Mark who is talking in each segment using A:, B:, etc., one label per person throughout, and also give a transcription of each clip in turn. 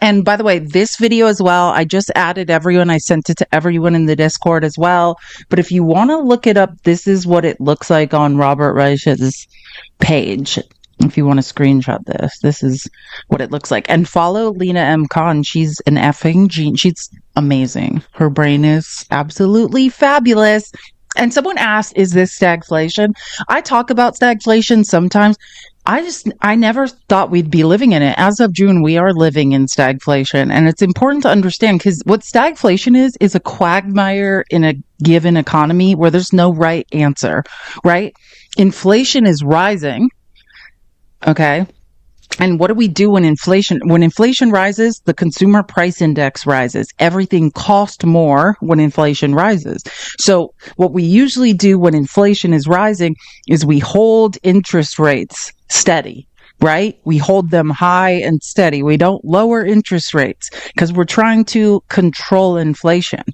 A: And by the way, this video as well, I just added everyone. I sent it to everyone in the Discord as well. But if you want to look it up, this is what it looks like on Robert Reich's page. If you want to screenshot this is what it looks like. And follow Lena M. Khan. She's an effing genius. She's amazing. Her brain is absolutely fabulous. And someone asked, is this stagflation? I talk about stagflation sometimes. I never thought we'd be living in it. As of June, we are living in stagflation. And it's important to understand, because what stagflation is a quagmire in a given economy where there's no right answer, right? Inflation is rising. Okay. And what do we do when inflation rises? The consumer price index rises. Everything costs more when inflation rises. So what we usually do when inflation is rising is we hold interest rates steady, right? We hold them high and steady. We don't lower interest rates because we're trying to control inflation.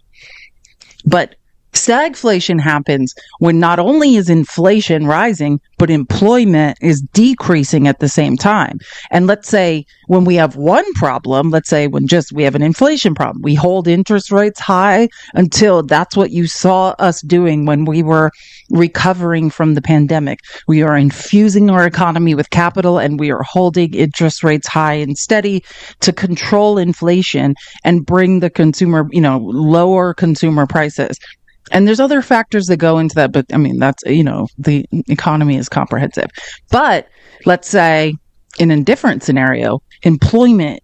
A: But stagflation happens when not only is inflation rising, but employment is decreasing at the same time. And let's say when we have one problem, let's say when just we have an inflation problem, we hold interest rates high until that's what you saw us doing when we were recovering from the pandemic. We are infusing our economy with capital and we are holding interest rates high and steady to control inflation and bring the consumer, lower consumer prices. And there's other factors that go into that, but I mean, that's, the economy is comprehensive. But let's say in a different scenario, employment,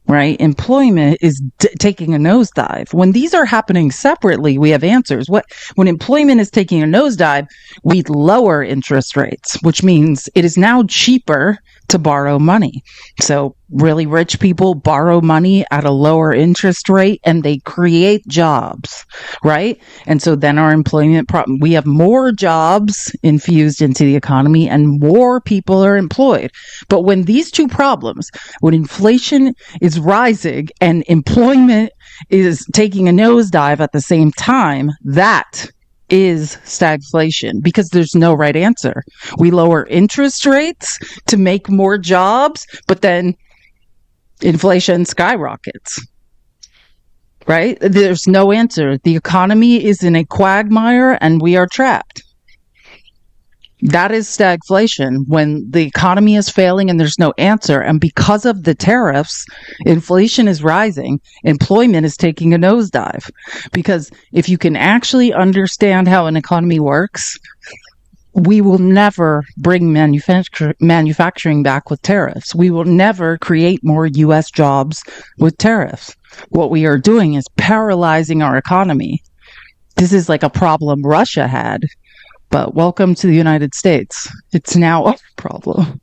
A: right? Employment is taking a nosedive. When these are happening separately, we have answers. When employment is taking a nosedive, we lower interest rates, which means it is now cheaper to borrow money. So really rich people borrow money at a lower interest rate and they create jobs, right? And so then our employment problem, we have more jobs infused into the economy and more people are employed. But when these two problems, when inflation is rising and employment is taking a nosedive at the same time, that is stagflation, because there's no right answer. We lower interest rates to make more jobs, but then inflation skyrockets, right? There's no answer. The economy is in a quagmire and we are trapped. That is stagflation, when the economy is failing and there's no answer. And because of the tariffs, inflation is rising. Employment is taking a nosedive. Because if you can actually understand how an economy works, we will never bring manufacturing back with tariffs. We will never create more U.S. jobs with tariffs. What we are doing is paralyzing our economy. This is like a problem Russia had. But welcome to the United States. It's now a problem.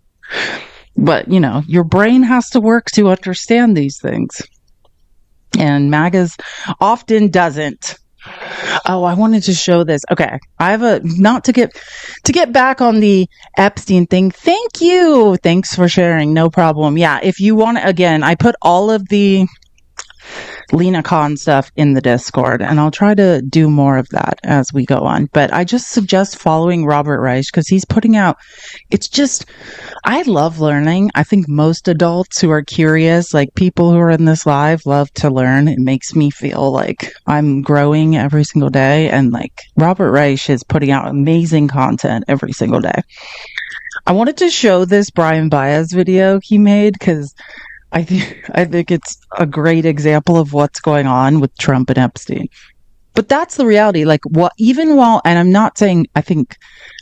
A: But, your brain has to work to understand these things. And often doesn't. Oh, I wanted to show this. Okay. I have not to get back on the Epstein thing. Thank you. Thanks for sharing. No problem. Yeah. If you want, again, I put all of the Lena Khan stuff in the Discord, and I'll try to do more of that as we go on. But I just suggest following Robert Reich because he's putting out, I love learning. I think most adults who are curious, like people who are in this live, love to learn. It makes me feel like I'm growing every single day. And like Robert Reich is putting out amazing content every single day. I wanted to show this Brian Baez video he made because I think it's a great example of what's going on with Trump and Epstein. But that's the reality. Like, and I'm not saying, I think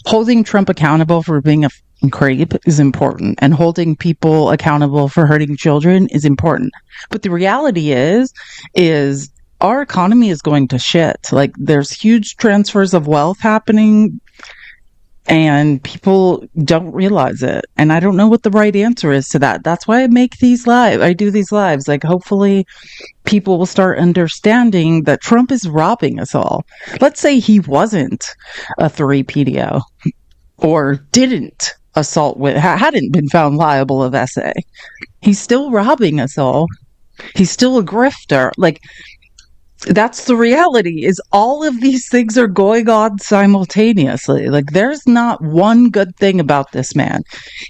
A: holding Trump accountable for being a creep is important, and holding people accountable for hurting children is important. But the reality is our economy is going to shit. Like, there's huge transfers of wealth happening, and people don't realize it. And I don't know what the right answer is to that. That's why I do these lives. Like, hopefully people will start understanding that Trump is robbing us all. Let's say he wasn't a 3PDO or didn't hadn't been found liable of SA. He's still robbing us all. He's still a grifter. Like, that's the reality, is all of these things are going on simultaneously. Like, there's not one good thing about this man.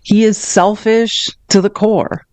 A: He is selfish to the core.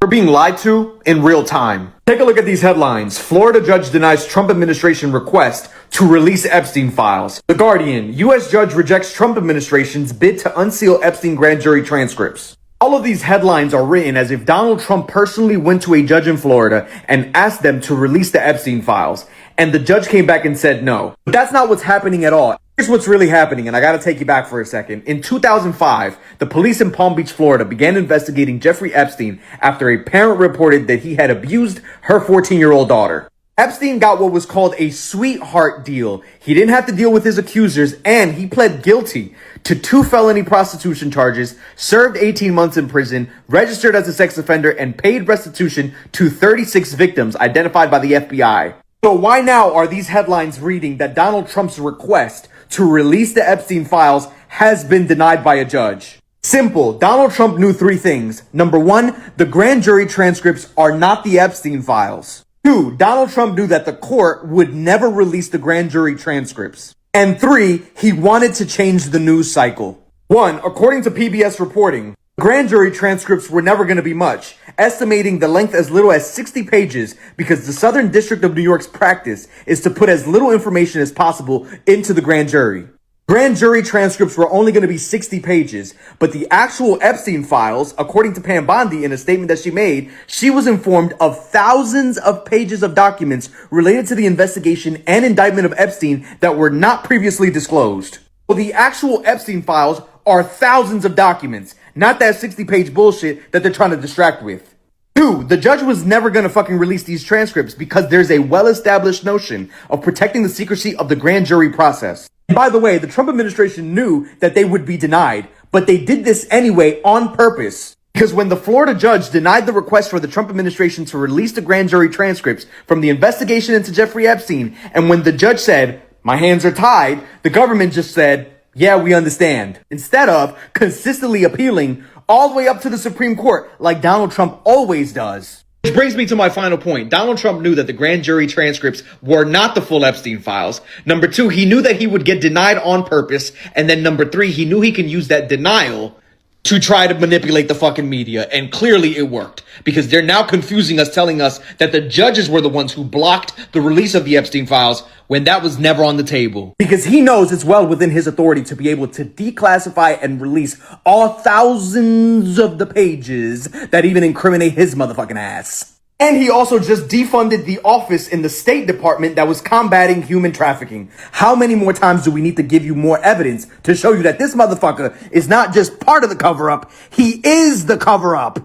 B: We're being lied to in real time. Take a look at these headlines. Florida judge denies Trump administration request to release Epstein files. The Guardian, U.S. judge rejects Trump administration's bid to unseal Epstein grand jury transcripts. All of these headlines are written as if Donald Trump personally went to a judge in Florida and asked them to release the Epstein files, and the judge came back and said no. But that's not what's happening at all. Here's what's really happening, and I gotta take you back for a second. In 2005, the police in Palm Beach, Florida began investigating Jeffrey Epstein after a parent reported that he had abused her 14-year-old daughter. Epstein got what was called a sweetheart deal. He didn't have to deal with his accusers, and he pled guilty to 2 felony prostitution charges, served 18 months in prison, registered as a sex offender, and paid restitution to 36 victims identified by the FBI. So why now are these headlines reading that Donald Trump's request to release the Epstein files has been denied by a judge? Simple. Donald Trump knew 3 things. Number 1, the grand jury transcripts are not the Epstein files. 2, Donald Trump knew that the court would never release the grand jury transcripts. And 3, he wanted to change the news cycle. 1, according to PBS reporting, grand jury transcripts were never going to be much, estimating the length as little as 60 pages because the Southern District of New York's practice is to put as little information as possible into the grand jury. Grand jury transcripts were only going to be 60 pages, but the actual Epstein files, according to Pam Bondi in a statement that she made, she was informed of thousands of pages of documents related to the investigation and indictment of Epstein that were not previously disclosed. So the actual Epstein files are thousands of documents, not that 60-page bullshit that they're trying to distract with. 2, the judge was never going to fucking release these transcripts because there's a well-established notion of protecting the secrecy of the grand jury process. And by the way, the Trump administration knew that they would be denied, but they did this anyway on purpose. Because when the Florida judge denied the request for the Trump administration to release the grand jury transcripts from the investigation into Jeffrey Epstein, and when the judge said, "My hands are tied," the government just said, "Yeah, we understand," instead of consistently appealing all the way up to the Supreme Court like Donald Trump always does. Which brings me to my final point. Donald Trump knew that the grand jury transcripts were not the full Epstein files. Number 2, he knew that he would get denied on purpose. And then number 3, he knew he can use that denial to try to manipulate the fucking media. And clearly it worked, because they're now confusing us, telling us that the judges were the ones who blocked the release of the Epstein files when that was never on the table. Because he knows it's well within his authority to be able to declassify and release all thousands of the pages that even incriminate his motherfucking ass. And he also just defunded the office in the State Department that was combating human trafficking. How many more times do we need to give you more evidence to show you that this motherfucker is not just part of the cover-up, he is the cover-up?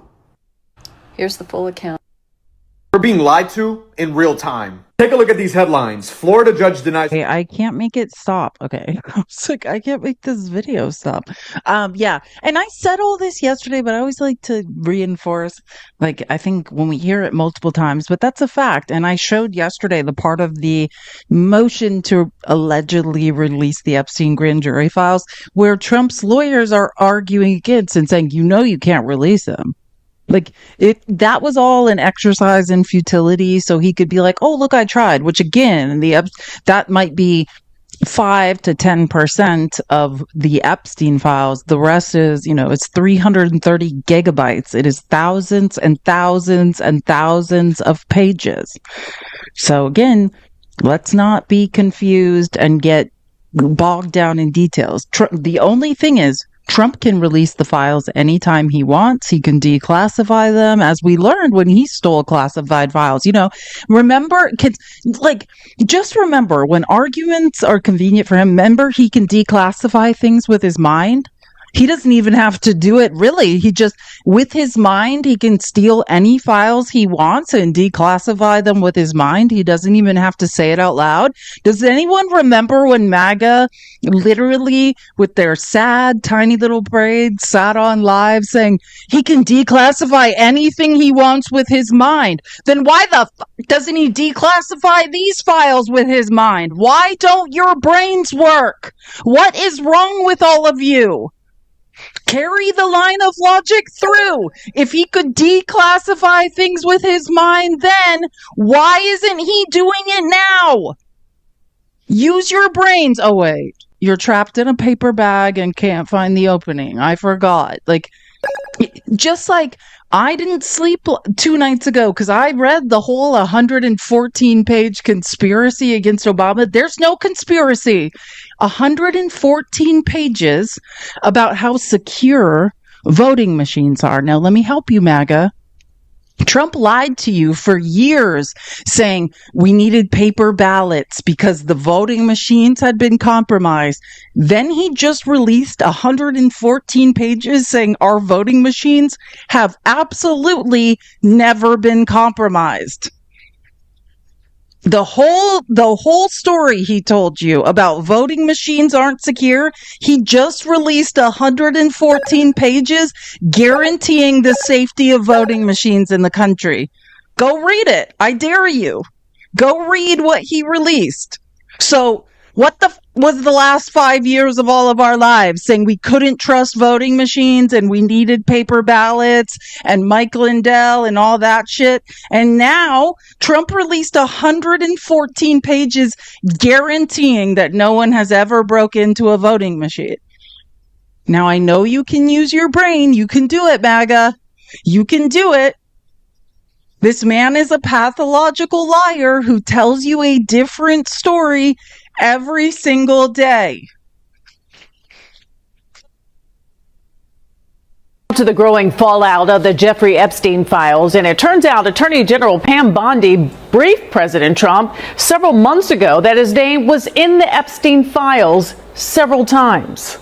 C: Here's the full account.
B: We're being lied to in real time. Take a look at these headlines. Florida judge denies...
A: Okay, I can't make it stop. Okay. I was like, I can't make this video stop. Yeah. And I said all this yesterday, but I always like to reinforce, like, I think when we hear it multiple times, but that's a fact. And I showed yesterday the part of the motion to allegedly release the Epstein grand jury files where Trump's lawyers are arguing against and saying, you can't release them. Like, that was all an exercise in futility, so he could be like, "Oh, look, I tried," which again, that might be 5 to 10% of the Epstein files. The rest is, it's 330 gigabytes. It is thousands and thousands and thousands of pages. So again, let's not be confused and get bogged down in details. The only thing is, Trump can release the files anytime he wants. He can declassify them, as we learned when he stole classified files. Remember, just remember when arguments are convenient for him, remember he can declassify things with his mind. He doesn't even have to do it, really. He just, with his mind, he can steal any files he wants and declassify them with his mind. He doesn't even have to say it out loud. Does anyone remember when MAGA literally, with their sad, tiny little braids, sat on live saying he can declassify anything he wants with his mind? Then why the doesn't he declassify these files with his mind? Why don't your brains work? What is wrong with all of you? Carry the line of logic through. If he could declassify things with his mind then, why isn't he doing it now? Use your brains. Oh, wait. You're trapped in a paper bag and can't find the opening. I forgot. Just like I didn't sleep 2 nights ago because I read the whole 114-page conspiracy against Obama. There's no conspiracy. 114 pages about how secure voting machines are. Now, let me help you, MAGA. Trump lied to you for years saying we needed paper ballots because the voting machines had been compromised. Then he just released 114 pages saying our voting machines have absolutely never been compromised. The whole story he told you about voting machines aren't secure, he just released 114 pages guaranteeing the safety of voting machines in the country. Go read it. I dare you. Go read what he released. So what was the last 5 years of all of our lives saying we couldn't trust voting machines and we needed paper ballots and Mike Lindell and all that shit? And now Trump released 114 pages guaranteeing that no one has ever broke into a voting machine. Now I know you can use your brain. You can do it, MAGA. You can do it. This man is a pathological liar who tells you a different story every single day.
D: To the growing fallout of the Jeffrey Epstein files, and it turns out Attorney General Pam Bondi briefed President Trump several months ago that his name was in the Epstein files several times.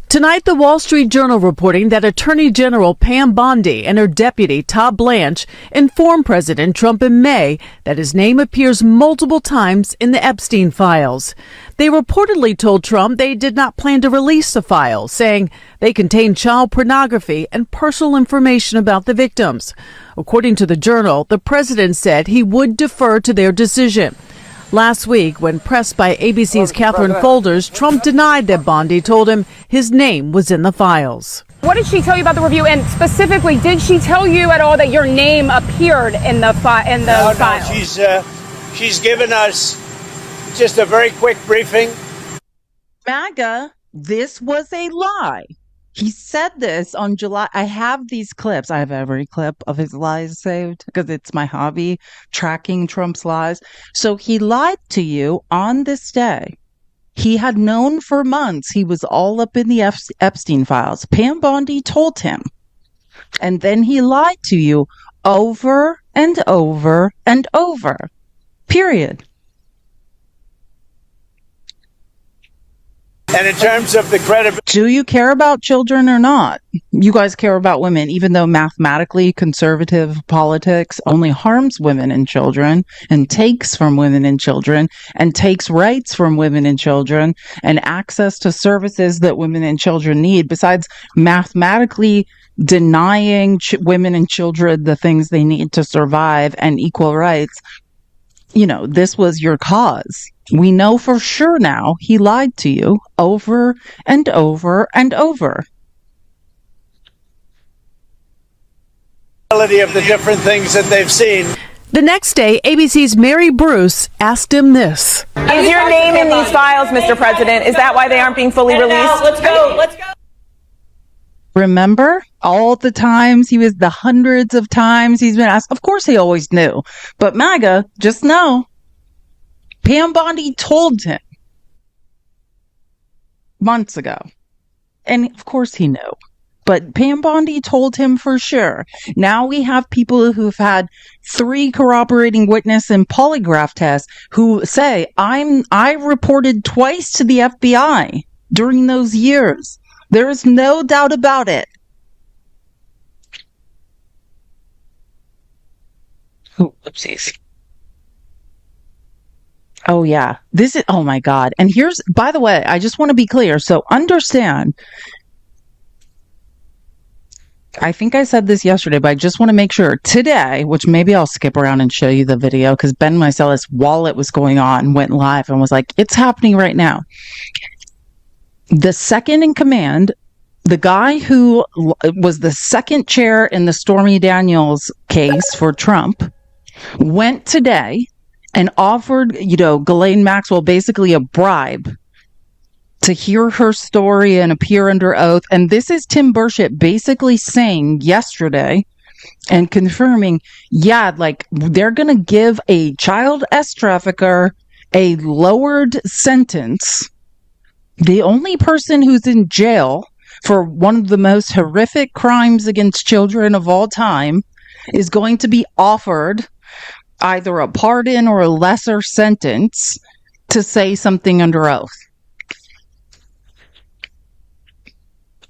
D: Tonight, the Wall Street Journal reporting that Attorney General Pam Bondi and her deputy, Todd Blanche, informed President Trump in May that his name appears multiple times in the Epstein files. They reportedly told Trump they did not plan to release the files, saying they contain child pornography and personal information about the victims. According to the Journal, the president said he would defer to their decision. Last week, when pressed by ABC's Catherine Folders, Trump denied that Bondi told him his name was in the files.
E: What did she tell you about the review? And specifically, did she tell you at all that your name appeared in the files?
F: No, she's given us just a very quick briefing.
A: MAGA, this was a lie. He said this on July. I have these clips. I have every clip of his lies saved because it's my hobby, tracking Trump's lies. So he lied to you on this day. He had known for months he was all up in the Epstein files. Pam Bondi told him. And then he lied to you over and over and over. Period.
F: And in terms of the credibility,
A: do you care about children or not? You guys care about women, even though mathematically conservative politics only harms women and children and takes from women and children and takes rights from women and children and access to services that women and children need, besides mathematically denying women and children the things they need to survive and equal rights. You know, this was your cause. We know for sure now he lied to you over and over and over.
F: of the different things that they've seen.
D: The next day, ABC's Mary Bruce asked him this.
G: Is your name in these files, Mr. President? Is that why they aren't being fully released?
E: Let's go.
A: Remember all the times the hundreds of times he's been asked? Of course he always knew. But MAGA, just know, Pam Bondi told him months ago. And of course he knew. But Pam Bondi told him for sure. Now we have people who've had 3 corroborating witness and polygraph tests who say, I reported twice to the FBI during those years. There is no doubt about it. Oh, oopsies. Oh, yeah. Oh my God. And here's, by the way, I just want to be clear. So understand, I think I said this yesterday, but I just want to make sure today, which maybe I'll skip around and show you the video because Ben Mycelis, while it was going on, went live and was like, it's happening right now. The second in command, the guy who was the second chair in the Stormy Daniels case for Trump, went today and offered, Ghislaine Maxwell basically a bribe to hear her story and appear under oath. And this is Tim Burchett basically saying yesterday and confirming, yeah, like they're going to give a child S trafficker a lowered sentence. The only person who's in jail for one of the most horrific crimes against children of all time is going to be offered either a pardon or a lesser sentence to say something under oath.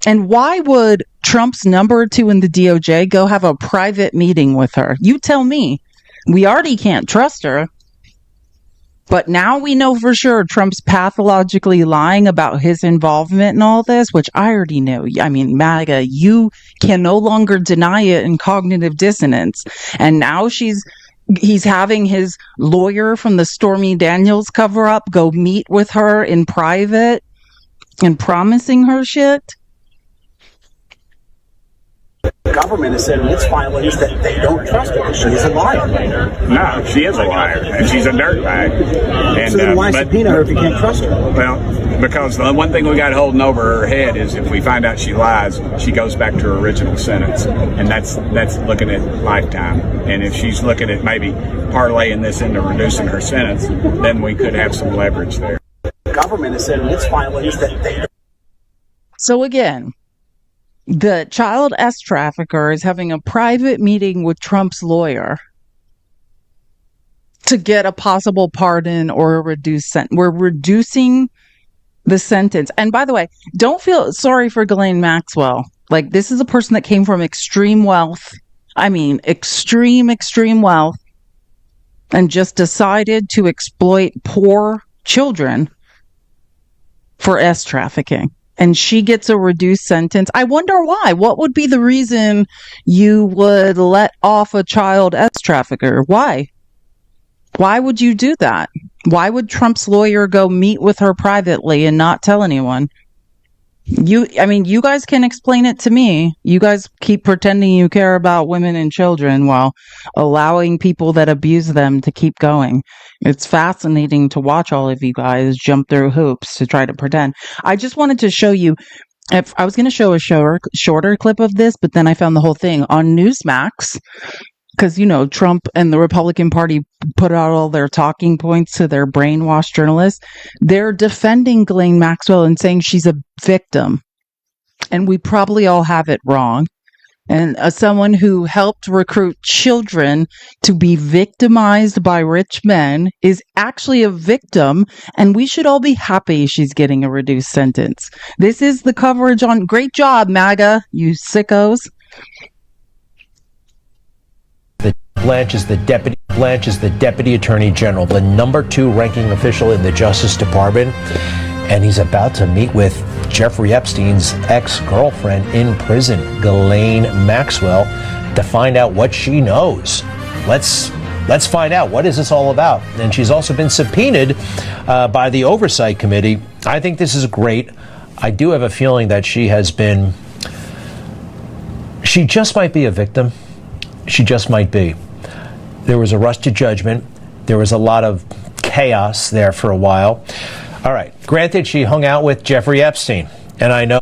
A: And why would Trump's number 2 in the DOJ go have a private meeting with her? You tell me. We already can't trust her. But now we know for sure Trump's pathologically lying about his involvement in all this, which I already know. I mean, MAGA, you can no longer deny it in cognitive dissonance. And now he's having his lawyer from the Stormy Daniels cover-up go meet with her in private and promising her shit.
H: The government has said in its filings that they don't trust her. She's a liar.
I: No, she is a liar, and she's a dirtbag. And,
H: so then why subpoena her if you can't trust her?
I: Well, because the one thing we got holding over her head is if we find out she lies, she goes back to her original sentence, and that's looking at lifetime. And if she's looking at maybe parlaying this into reducing her sentence, then we could have some leverage there.
H: The government has said in its filings that they don't.
A: So again, the child S trafficker is having a private meeting with Trump's lawyer to get a possible pardon or a reduced sentence. We're reducing the sentence. And by the way, don't feel sorry for Ghislaine Maxwell. Like, this is a person that came from extreme wealth. I mean, extreme wealth, and just decided to exploit poor children for S trafficking. And she gets a reduced sentence. I wonder why. What would be the reason you would let off a child S trafficker? Why? Why would you do that? Why would Trump's lawyer go meet with her privately and not tell anyone? You guys can explain it to me. You guys keep pretending you care about women and children while allowing people that abuse them to keep going. It's fascinating to watch all of you guys jump through hoops to try to pretend. I just wanted to show you, if I was going to show a shorter clip of this, but then I found the whole thing on Newsmax, because, you know, Trump and the Republican Party put out all their talking points to their brainwashed journalists. They're defending Ghislaine Maxwell and saying she's a victim. And we probably all have it wrong. And someone who helped recruit children to be victimized by rich men is actually a victim, and we should all be happy she's getting a reduced sentence. This is the coverage on. Great job, MAGA, you sickos.
J: Blanche is the deputy attorney general, the number 2 ranking official in the Justice Department, and he's about to meet with Jeffrey Epstein's ex-girlfriend in prison, Ghislaine Maxwell, to find out what she knows. Let's find out, what is this all about? And she's also been subpoenaed by the Oversight Committee. I think this is great. I do have a feeling that she just might be a victim. She just might be. There was a rush to judgment. There was a lot of chaos there for a while. All right. Granted, she hung out with Jeffrey Epstein. And I know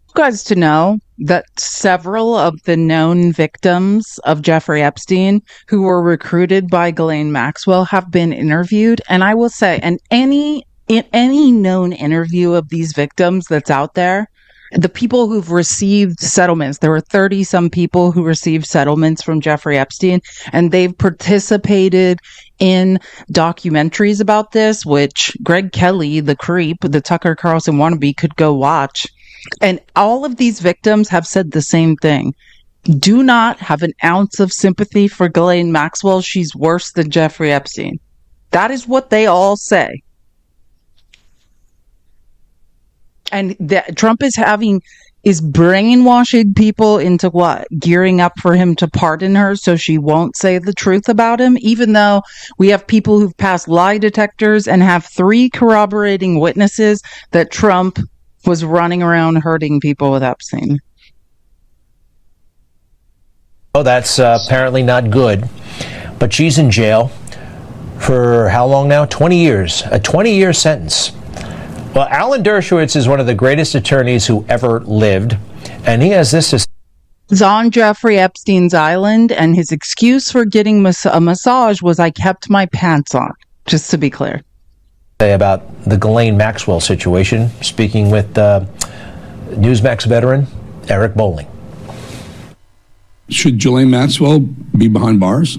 A: you guys to know that several of the known victims of Jeffrey Epstein who were recruited by Ghislaine Maxwell have been interviewed. And I will say, in any known interview of these victims that's out there, the people who've received settlements, there were 30-some people who received settlements from Jeffrey Epstein, and they've participated in documentaries about this, which Greg Kelly, the creep, the Tucker Carlson wannabe, could go watch. And all of these victims have said the same thing. Do not have an ounce of sympathy for Ghislaine Maxwell. She's worse than Jeffrey Epstein. That is what they all say. And that Trump is brainwashing people into what? Gearing up for him to pardon her so she won't say the truth about him, even though we have people who've passed lie detectors and have 3 corroborating witnesses that Trump was running around hurting people with Epstein.
J: Oh, that's apparently not good. But she's in jail for how long now? 20 years. A 20-year sentence Well, Alan Dershowitz is one of the greatest attorneys who ever lived, and he has this to
A: He's on Jeffrey Epstein's island, and his excuse for getting a massage was, "I kept my pants on," just to be clear.
J: say about the Ghislaine Maxwell situation, speaking with Newsmax veteran Eric Bolling.
K: Should Ghislaine Maxwell be behind bars?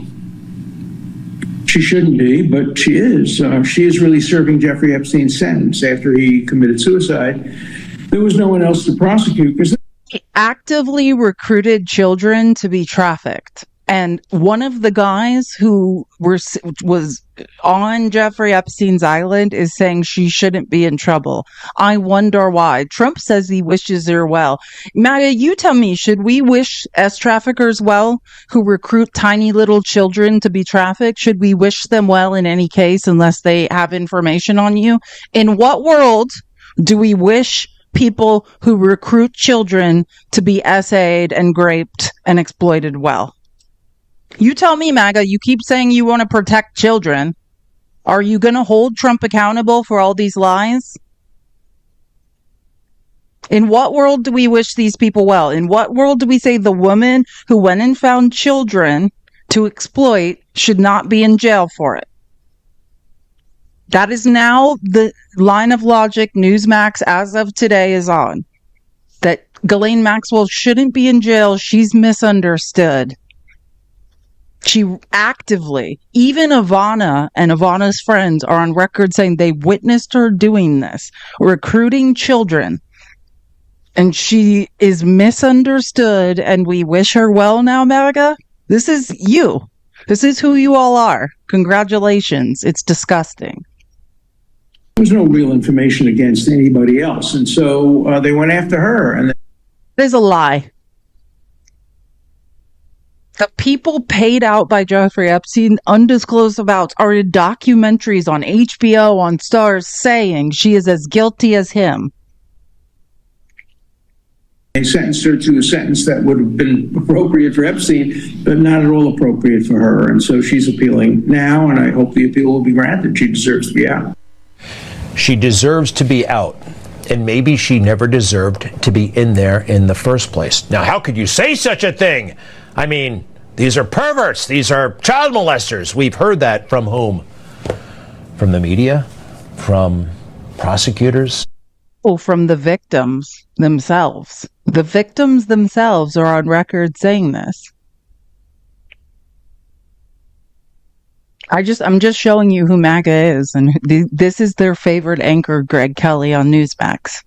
H: She shouldn't be, but she is. She is really serving Jeffrey Epstein's sentence after he committed suicide. There was no one else to prosecute because
A: he actively recruited children to be trafficked. And one of the guys who was on Jeffrey Epstein's island is saying she shouldn't be in trouble. I wonder why. Trump says he wishes her well. Maga, you tell me, should we wish traffickers well who recruit tiny little children to be trafficked? Should we wish them well in any case unless they have information on you? In what world do we wish people who recruit children to be SA'd and raped and exploited well? You tell me, MAGA, you keep saying you want to protect children. Are you going to hold Trump accountable for all these lies? In what world do we wish these people well? In what world do we say the woman who went and found children to exploit should not be in jail for it? That is now the line of logic Newsmax as of today is on. That Ghislaine Maxwell shouldn't be in jail. She's misunderstood. She actively, even Ivana and Ivana's friends are on record saying they witnessed her doing this, recruiting children. And she is misunderstood, and we wish her well now, MAGA. This is you. This is who you all are. Congratulations. It's disgusting.
H: there was no real information against anybody else. And so they went after her. And
A: There's a lie. The people paid out by Jeffrey Epstein, undisclosed amounts, are in documentaries on HBO, on Stars, saying she is as guilty as him.
H: they sentenced her to a sentence that would have been appropriate for Epstein, but not at all appropriate for her. And so she's appealing now, and I hope the appeal will be granted. She deserves to be out.
J: She deserves to be out. And maybe she never deserved to be in there in the first place. Now, how could you say such a thing? I mean, these are perverts. These are child molesters. We've heard that from whom? From the media? From prosecutors?
A: Oh, from the victims themselves. The victims themselves are on record saying this. I'm just showing you who MAGA is, and this is their favorite anchor, Greg Kelly on Newsmax.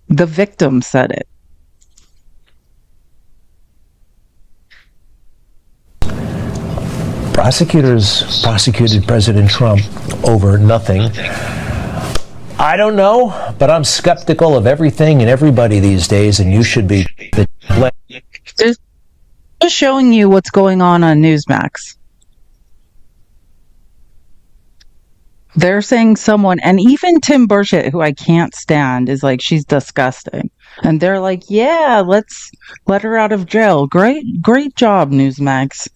A: The victim said it.
J: Prosecutors prosecuted President Trump over nothing. I don't know, but I'm skeptical of everything and everybody these days, and you should be.
A: Just showing you what's going on Newsmax. They're saying someone, and even Tim Burchett, who I can't stand, is like, she's disgusting. And they're like, yeah, let's let her out of jail. Great job, Newsmax.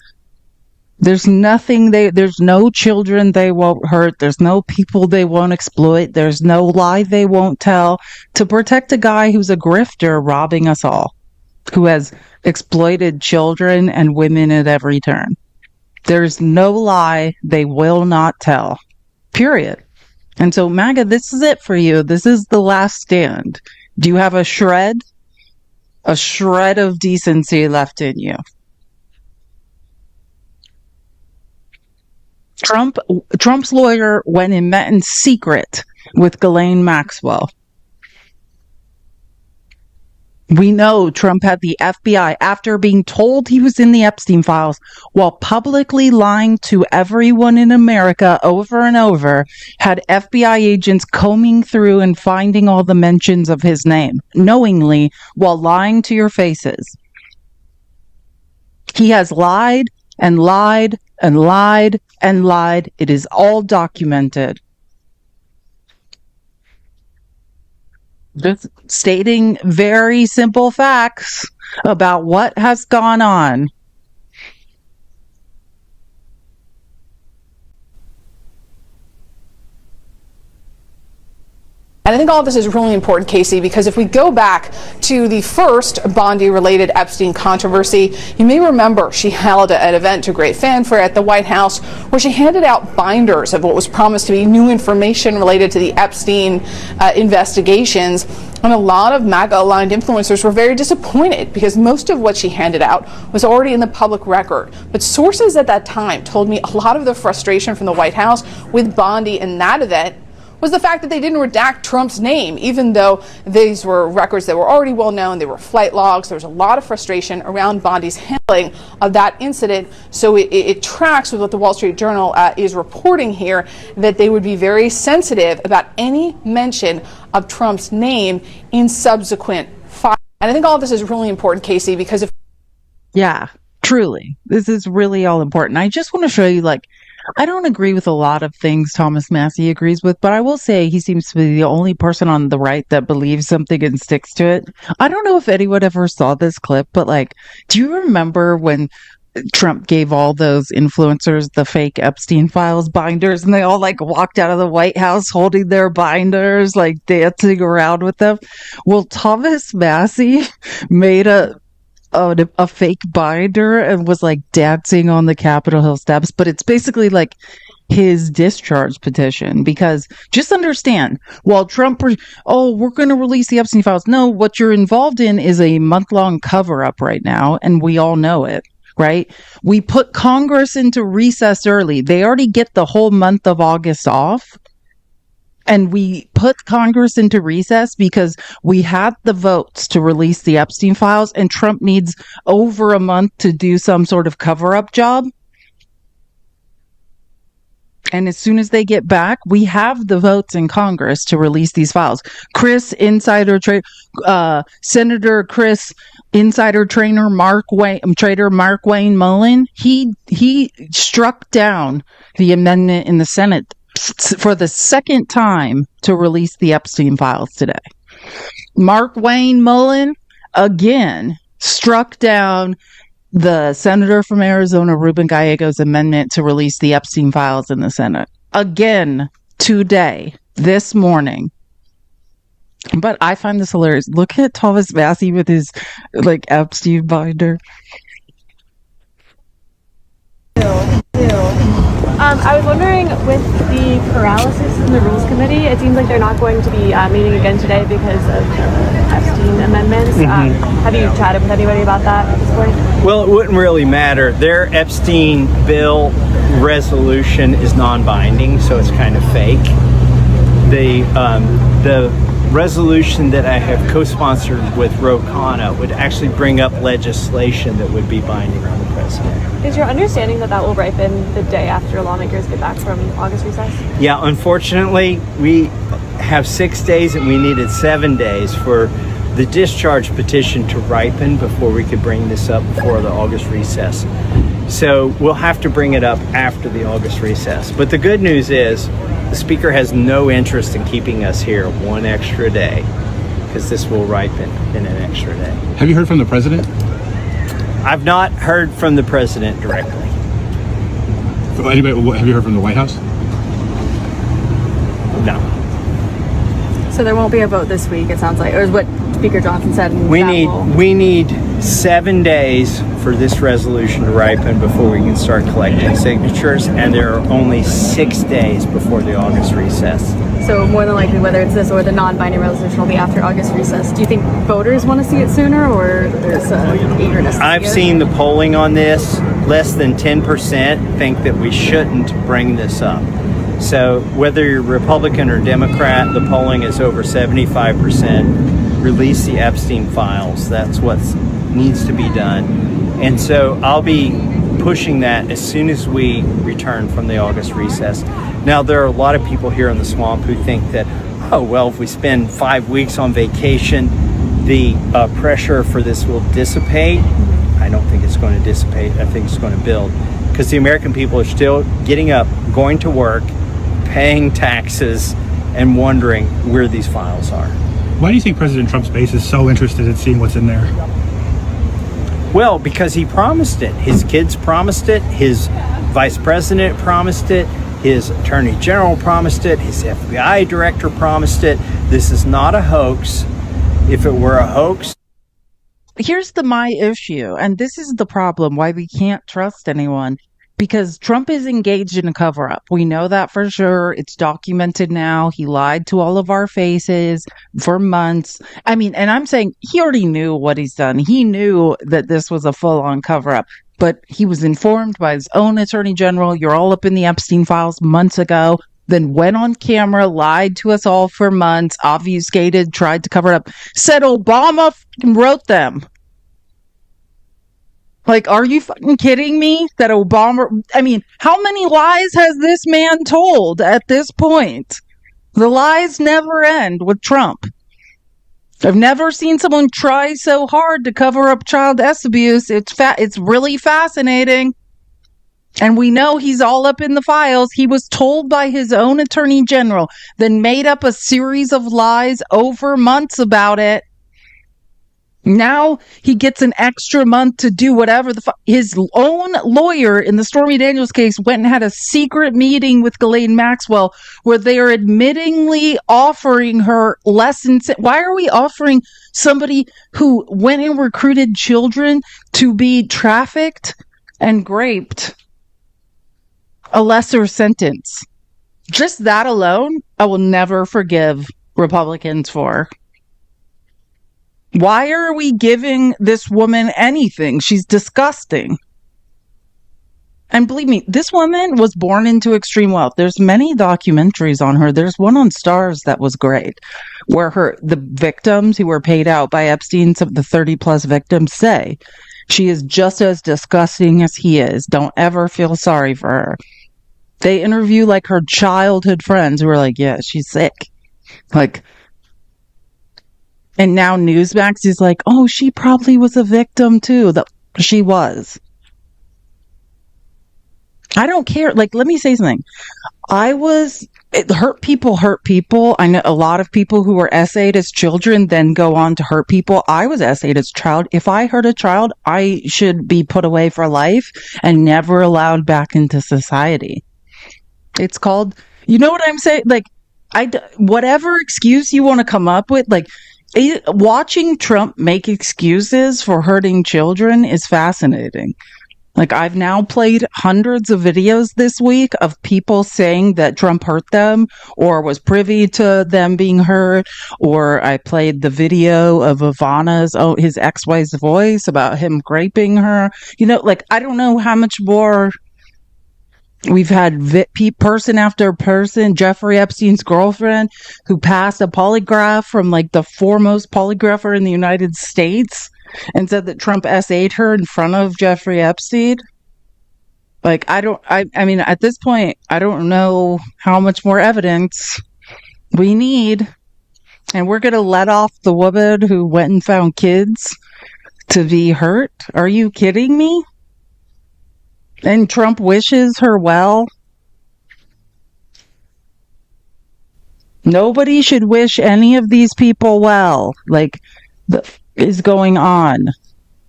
A: There's there's no children they won't hurt. There's no people they won't exploit. There's no lie they won't tell to protect a guy who's a grifter robbing us all, who has exploited children and women at every turn. There's no lie they will not tell. Period. And so, MAGA, this is it for you. This is the last stand. Do you have a shred of decency left in you? Trump's lawyer went and met in secret with Ghislaine Maxwell. We know Trump had the FBI, after being told he was in the Epstein files, while publicly lying to everyone in America over and over, had FBI agents combing through and finding all the mentions of his name, knowingly, while lying to your faces. He has lied and lied and lied and lied. It is all documented. Just stating very simple facts about what has gone on.
G: And I think all of this is really important, Casey, because if we go back to the first Bondi-related Epstein controversy, you may remember she held an event to great fanfare at the White House where she handed out binders of what was promised to be new information related to the Epstein investigations. And a lot of MAGA-aligned influencers were very disappointed because most of what she handed out was already in the public record. But sources at that time told me a lot of the frustration from the White House with Bondi and that event was the fact that they didn't redact Trump's name, even though these were records that were already well known. They were flight logs. There was a lot of frustration around Bondi's handling of that incident. So it tracks with what the Wall Street Journal is reporting here, that they would be very sensitive about any mention of Trump's name in subsequent files. And I think all of this is really important, Casey, because
A: Yeah, truly. This is really all important. I just want to show you, I don't agree with a lot of things Thomas Massie agrees with, but I will say he seems to be the only person on the right that believes something and sticks to it. I don't know if anyone ever saw this clip, but do you remember when Trump gave all those influencers the fake Epstein files binders and they all walked out of the White House holding their binders, dancing around with them? Well, Thomas Massie made a fake binder and was dancing on the Capitol Hill steps, but it's basically his discharge petition, because just understand, while Trump, we're going to release the Epstein files. No, what you're involved in is a month-long cover-up right now, and we all know it, right? We put Congress into recess early. They already get the whole month of August off. And we put Congress into recess because we had the votes to release the Epstein files, and Trump needs over a month to do some sort of cover-up job. And as soon as they get back, we have the votes in Congress to release these files. Senator Chris, insider trader Mark Wayne Mullen, he struck down the amendment in the Senate for the second time to release the Epstein files today. Mark Wayne Mullen again struck down the senator from Arizona, Ruben Gallego's amendment to release the Epstein files in the Senate. Again, today, this morning. But I find this hilarious. Look at Thomas Massie with his Epstein binder.
L: I was wondering, with the paralysis in the Rules Committee, it seems like they're not going to be meeting again today because of the Epstein amendments. Have you chatted with anybody about that at this point?
M: Well, it wouldn't really matter. Their Epstein bill resolution is non-binding, so it's kind of fake. The resolution that I have co-sponsored with Ro Khanna would actually bring up legislation that would be binding on the president.
L: Is your understanding that will ripen the day after lawmakers get back from August recess?
M: Yeah, unfortunately, we have 6 days and we needed 7 days for the discharge petition to ripen before we could bring this up before the August recess. So we'll have to bring it up after the August recess. But the good news is the Speaker has no interest in keeping us here one extra day, because this will ripen in an extra day.
K: Have you heard from the president?
M: I've not heard from the president directly.
K: Anybody, have you heard from the White House?
M: No.
L: So there won't be a vote this week, it sounds like, or is what Speaker Johnson said.
M: We need 7 days for this resolution to ripen before we can start collecting signatures, and there are only 6 days before the August recess.
L: So more than likely, whether it's this or the non-binding resolution will be after August recess. Do you think voters want to see it sooner, or there's eagerness?
M: I've seen the polling on this. Less than 10% think that we shouldn't bring this up. So whether you're Republican or Democrat, the polling is over 75%. Release the Epstein files. That's what needs to be done. And so I'll be pushing that as soon as we return from the August recess. Now, there are a lot of people here in the swamp who think that, if we spend 5 weeks on vacation, the pressure for this will dissipate. I don't think it's going to dissipate. I think it's going to build, because the American people are still getting up, going to work, paying taxes, and wondering where these files are.
N: Why do you think President Trump's base is so interested in seeing what's in there?
M: Well, because he promised it. His kids promised it. His vice president promised it. His attorney general promised it. His FBI director promised it. This is not a hoax. If it were a hoax,
A: Here's my issue, and this is the problem why we can't trust anyone, because Trump is engaged in a cover-up. We know that for sure. It's documented now. He lied to all of our faces for months. I mean, and I'm saying he already knew what he's done. He knew that this was a full-on cover-up, but he was informed by his own attorney general. You're all up in the Epstein files months ago. Then went on camera, lied to us all for months, obfuscated, tried to cover it up, said Obama wrote them. Like, are you fucking kidding me? That Obama, I mean, how many lies has this man told at this point? The lies never end with Trump. I've never seen someone try so hard to cover up child abuse. It's really fascinating. And we know he's all up in the files. He was told by his own attorney general, then made up a series of lies over months about it. Now he gets an extra month to do whatever his own lawyer in the Stormy Daniels case went and had a secret meeting with Ghislaine Maxwell where they are admittingly offering her lessons. Why are we offering somebody who went and recruited children to be trafficked and raped a lesser sentence? Just that alone, I will never forgive Republicans for. Why are we giving this woman anything? She's disgusting. And believe me, this woman was born into extreme wealth. There's many documentaries on her. There's one on Stars that was great, where the victims who were paid out by Epstein, some of the 30 plus victims, say she is just as disgusting as he is. Don't ever feel sorry for her. They interview like her childhood friends who are like, yeah, she's sick. Like, and now Newsmax is like, oh, she probably was a victim too. She was. I don't care. Like, let me say something. Hurt people. I know a lot of people who were essayed as children then go on to hurt people. I was essayed as a child. If I hurt a child, I should be put away for life and never allowed back into society. It's called, you know what I'm saying? Like, whatever excuse you want to come up with, like, watching Trump make excuses for hurting children is fascinating. Like, I've now played hundreds of videos this week of people saying that Trump hurt them or was privy to them being hurt. Or I played the video of Ivana's, his ex-wife's voice about him raping her. You know, like, I don't know how much more. We've had person after person. Jeffrey Epstein's girlfriend, who passed a polygraph from like the foremost polygrapher in the United States, and said that Trump SA'd her in front of Jeffrey Epstein. Like, I mean, at this point, I don't know how much more evidence we need. And we're going to let off the woman who went and found kids to be hurt? Are you kidding me? And Trump wishes her well. Nobody should wish any of these people well. Like, is going on.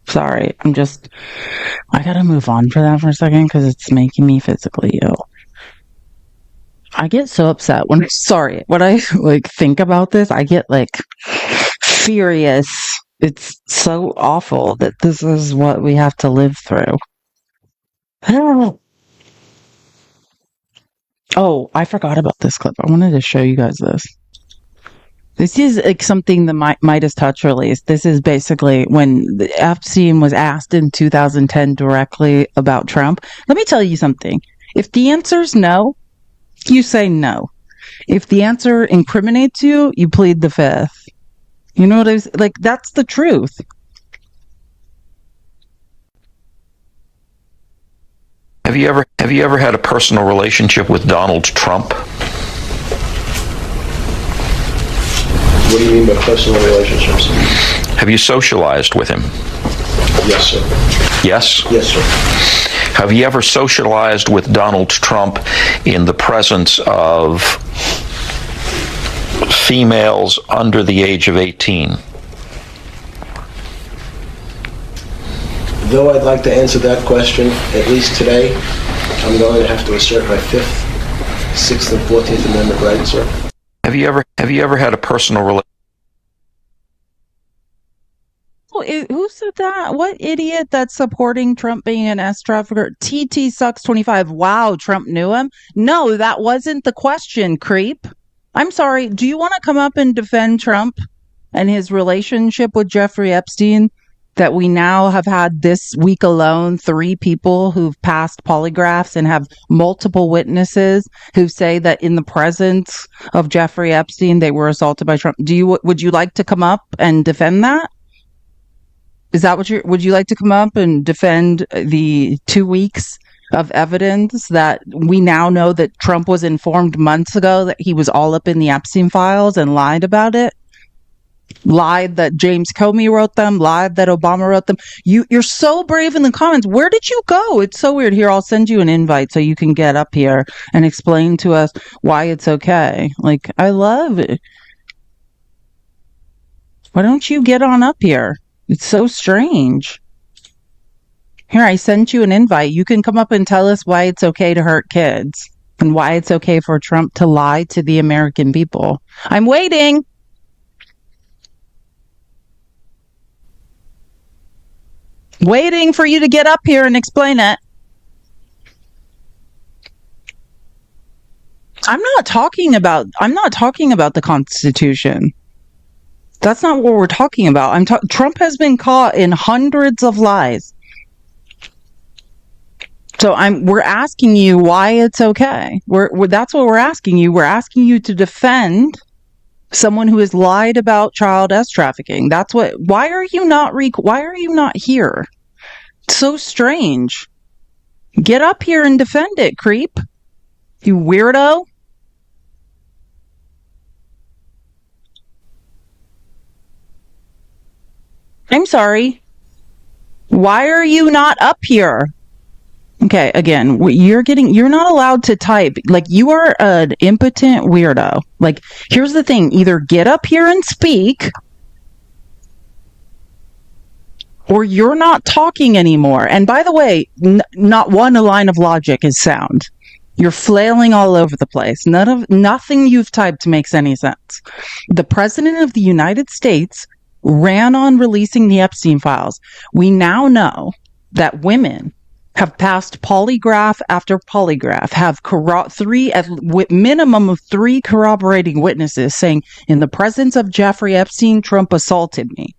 A: Sorry, I gotta move on for that for a second because it's making me physically ill. I get so upset when I like think about this. I get like furious. It's so awful that this is what we have to live through. Oh, I forgot about this clip. I wanted to show you guys this. This is like something the Midas Touch released. This is basically when Epstein was asked in 2010 directly about Trump. Let me tell you something. If the answer is no, you say no. If the answer incriminates you, you plead the fifth. You know what I was like? That's the truth.
O: Have you ever had a personal relationship with Donald Trump?
P: What do you mean by personal relationships?
O: Have you socialized with him?
P: Yes, sir.
O: Yes?
P: Yes, sir.
O: Have you ever socialized with Donald Trump in the presence of females under the age of 18?
P: Though I'd like to answer that question, at least today, I'm going to have to assert my 5th, 6th, and 14th Amendment rights, sir.
O: Have you ever had a personal relationship?
A: Who said that? What idiot that's supporting Trump being an S trafficker? TT sucks 25. Wow, Trump knew him? No, that wasn't the question, creep. I'm sorry. Do you want to come up and defend Trump and his relationship with Jeffrey Epstein? That we now have had this week alone 3 people who've passed polygraphs and have multiple witnesses who say that in the presence of Jeffrey Epstein, they were assaulted by Trump. Would you like to come up and defend that? Is that what would you like to come up and defend the 2 weeks of evidence that we now know that Trump was informed months ago that he was all up in the Epstein files and lied about it? Lied that James Comey wrote them, lied that Obama wrote them. You're so brave in the comments. Where did you go? It's so weird. Here, I'll send you an invite so you can get up here and explain to us why it's okay. Like, I love it. Why don't you get on up here? It's so strange. Here, I sent you an invite. You can come up and tell us why it's okay to hurt kids and why it's okay for Trump to lie to the American people. I'm waiting. Waiting for you to get up here and explain it. I'm not talking about the Constitution. That's not what we're talking about. Trump has been caught in hundreds of lies. So we're asking you why it's okay. That's what we're asking you. We're asking you to defend someone who has lied about child S trafficking. Why are you not here? It's so strange. Get up here and defend it, creep. You weirdo. I'm sorry. Why are you not up here? Okay, again, you're not allowed to type. Like, you are an impotent weirdo. Like, here's the thing. Either get up here and speak, or you're not talking anymore. And by the way, not one line of logic is sound. You're flailing all over the place. Nothing you've typed makes any sense. The President of the United States ran on releasing the Epstein files. We now know that women have passed polygraph after polygraph, have minimum of 3 corroborating witnesses saying, in the presence of Jeffrey Epstein, Trump assaulted me.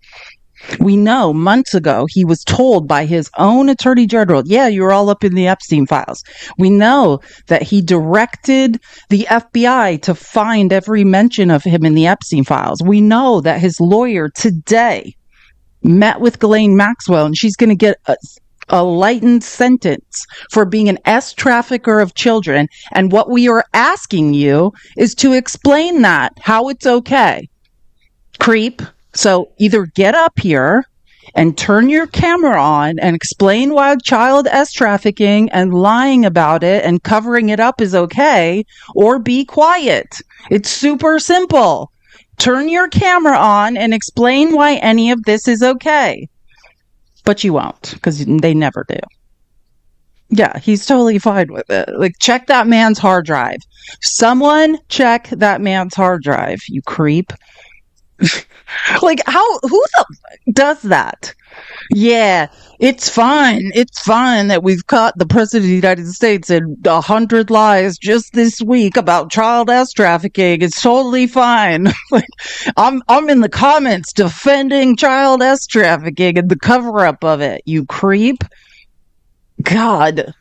A: We know months ago he was told by his own attorney general, yeah, you're all up in the Epstein files. We know that he directed the FBI to find every mention of him in the Epstein files. We know that his lawyer today met with Ghislaine Maxwell, and she's going to get a lightened sentence for being an S trafficker of children. And what we are asking you is to explain that, how it's okay. Creep. So either get up here and turn your camera on and explain why child S trafficking and lying about it and covering it up is okay, or be quiet. It's super simple. Turn your camera on and explain why any of this is okay. But you won't, because they never do. Yeah, he's totally fine with it. Like, check that man's hard drive. Someone check that man's hard drive, you creep. Like, who does that? Yeah, it's fine. It's fine that we've caught the President of the United States in 100 lies just this week about child S trafficking. It's totally fine. Like, I'm in the comments defending child S trafficking and the cover up of it, you creep. God,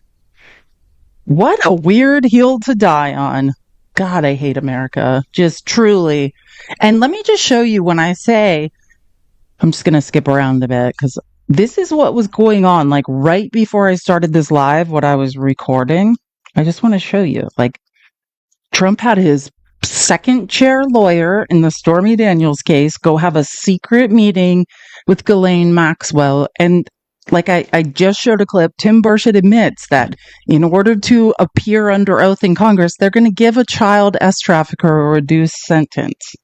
A: what a weird hill to die on. God, I hate America. Just truly. And let me just show you when I say, I'm just going to skip around a bit because this is what was going on. Like, right before I started this live, what I was recording, I just want to show you. Like, Trump had his second chair lawyer in the Stormy Daniels case go have a secret meeting with Ghislaine Maxwell. And like I just showed a clip, Tim Burchett admits that in order to appear under oath in Congress, they're going to give a child S trafficker a reduced sentence.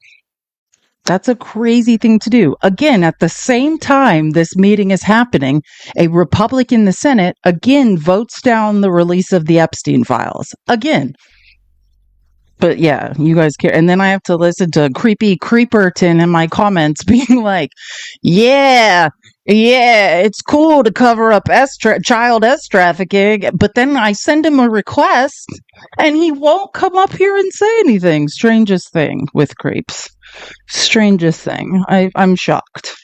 A: That's a crazy thing to do. Again, at the same time this meeting is happening, a Republican in the Senate again votes down the release of the Epstein files. Again. But yeah, you guys care. And then I have to listen to Creepy Creeperton in my comments being like, yeah, it's cool to cover up child S trafficking. But then I send him a request and he won't come up here and say anything. Strangest thing with creeps. Strangest thing. I'm shocked.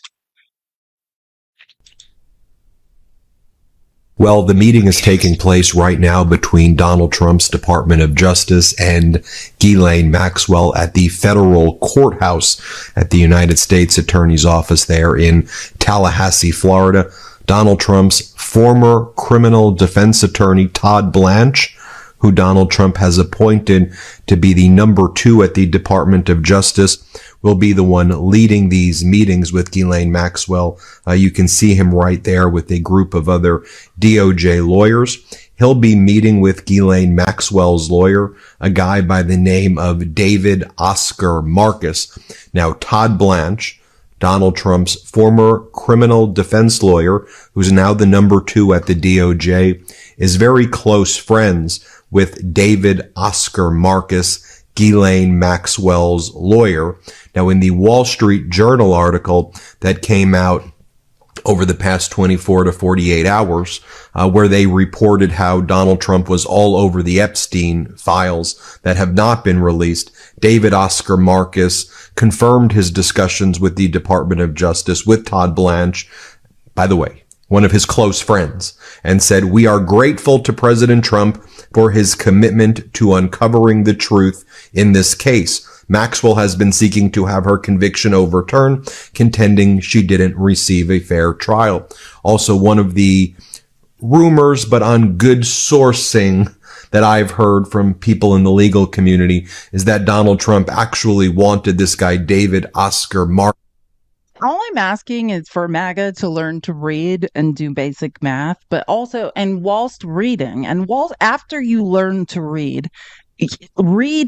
Q: Well, the meeting is taking place right now between Donald Trump's Department of Justice and Ghislaine Maxwell at the federal courthouse at the United States Attorney's Office there in Tallahassee, Florida. Donald Trump's former criminal defense attorney, Todd Blanche, who Donald Trump has appointed to be the number 2 at the Department of Justice, will be the one leading these meetings with Ghislaine Maxwell. You can see him right there with a group of other DOJ lawyers. He'll be meeting with Ghislaine Maxwell's lawyer, a guy by the name of David Oscar Marcus. Now, Todd Blanche, Donald Trump's former criminal defense lawyer, who's now the number 2 at the DOJ, is very close friends with David Oscar Marcus, Ghislaine Maxwell's lawyer. Now, in the Wall Street Journal article that came out over the past 24 to 48 hours, where they reported how Donald Trump was all over the Epstein files that have not been released, David Oscar Marcus confirmed his discussions with the Department of Justice with Todd Blanche, by the way, one of his close friends, and said, "We are grateful to President Trump for his commitment to uncovering the truth in this case. Maxwell has been seeking to have her conviction overturned, contending she didn't receive a fair trial." Also, one of the rumors, but on good sourcing, that I've heard from people in the legal community is that Donald Trump actually wanted this guy, David Oscar Marcus.
A: All I'm asking is for MAGA to learn to read and do basic math, but also, and whilst reading, and after you learn to read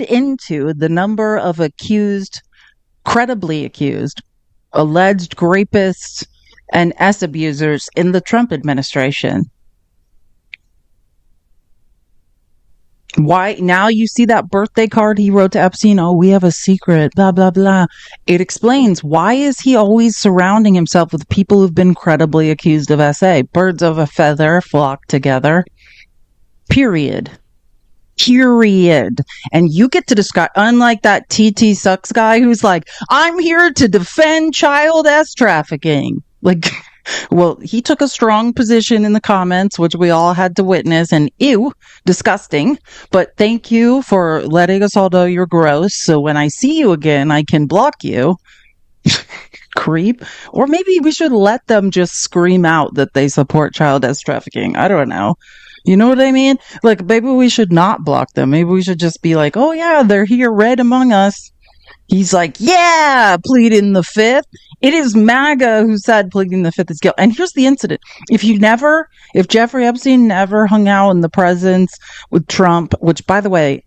A: into the number of credibly accused, alleged rapists and S abusers in the Trump administration. Why now you see that birthday card he wrote to Epstein? Oh, we have a secret, blah, blah, blah. It explains why is he always surrounding himself with people who've been credibly accused of SA? Birds of a feather flock together. Period. And you get to discuss, unlike that TT Sucks guy who's like, I'm here to defend child S trafficking. Like, well, he took a strong position in the comments, which we all had to witness, and ew, disgusting. But thank you for letting us all know you're gross. So when I see you again, I can block you. Creep. Or maybe we should let them just scream out that they support child S trafficking. I don't know. You know what I mean? Like, maybe we should not block them. Maybe we should just be like, oh yeah, they're here right among us. He's like, yeah, pleading the fifth. It is MAGA who said pleading the fifth is guilt. And here's the incident. If Jeffrey Epstein never hung out in the presence with Trump, which, by the way,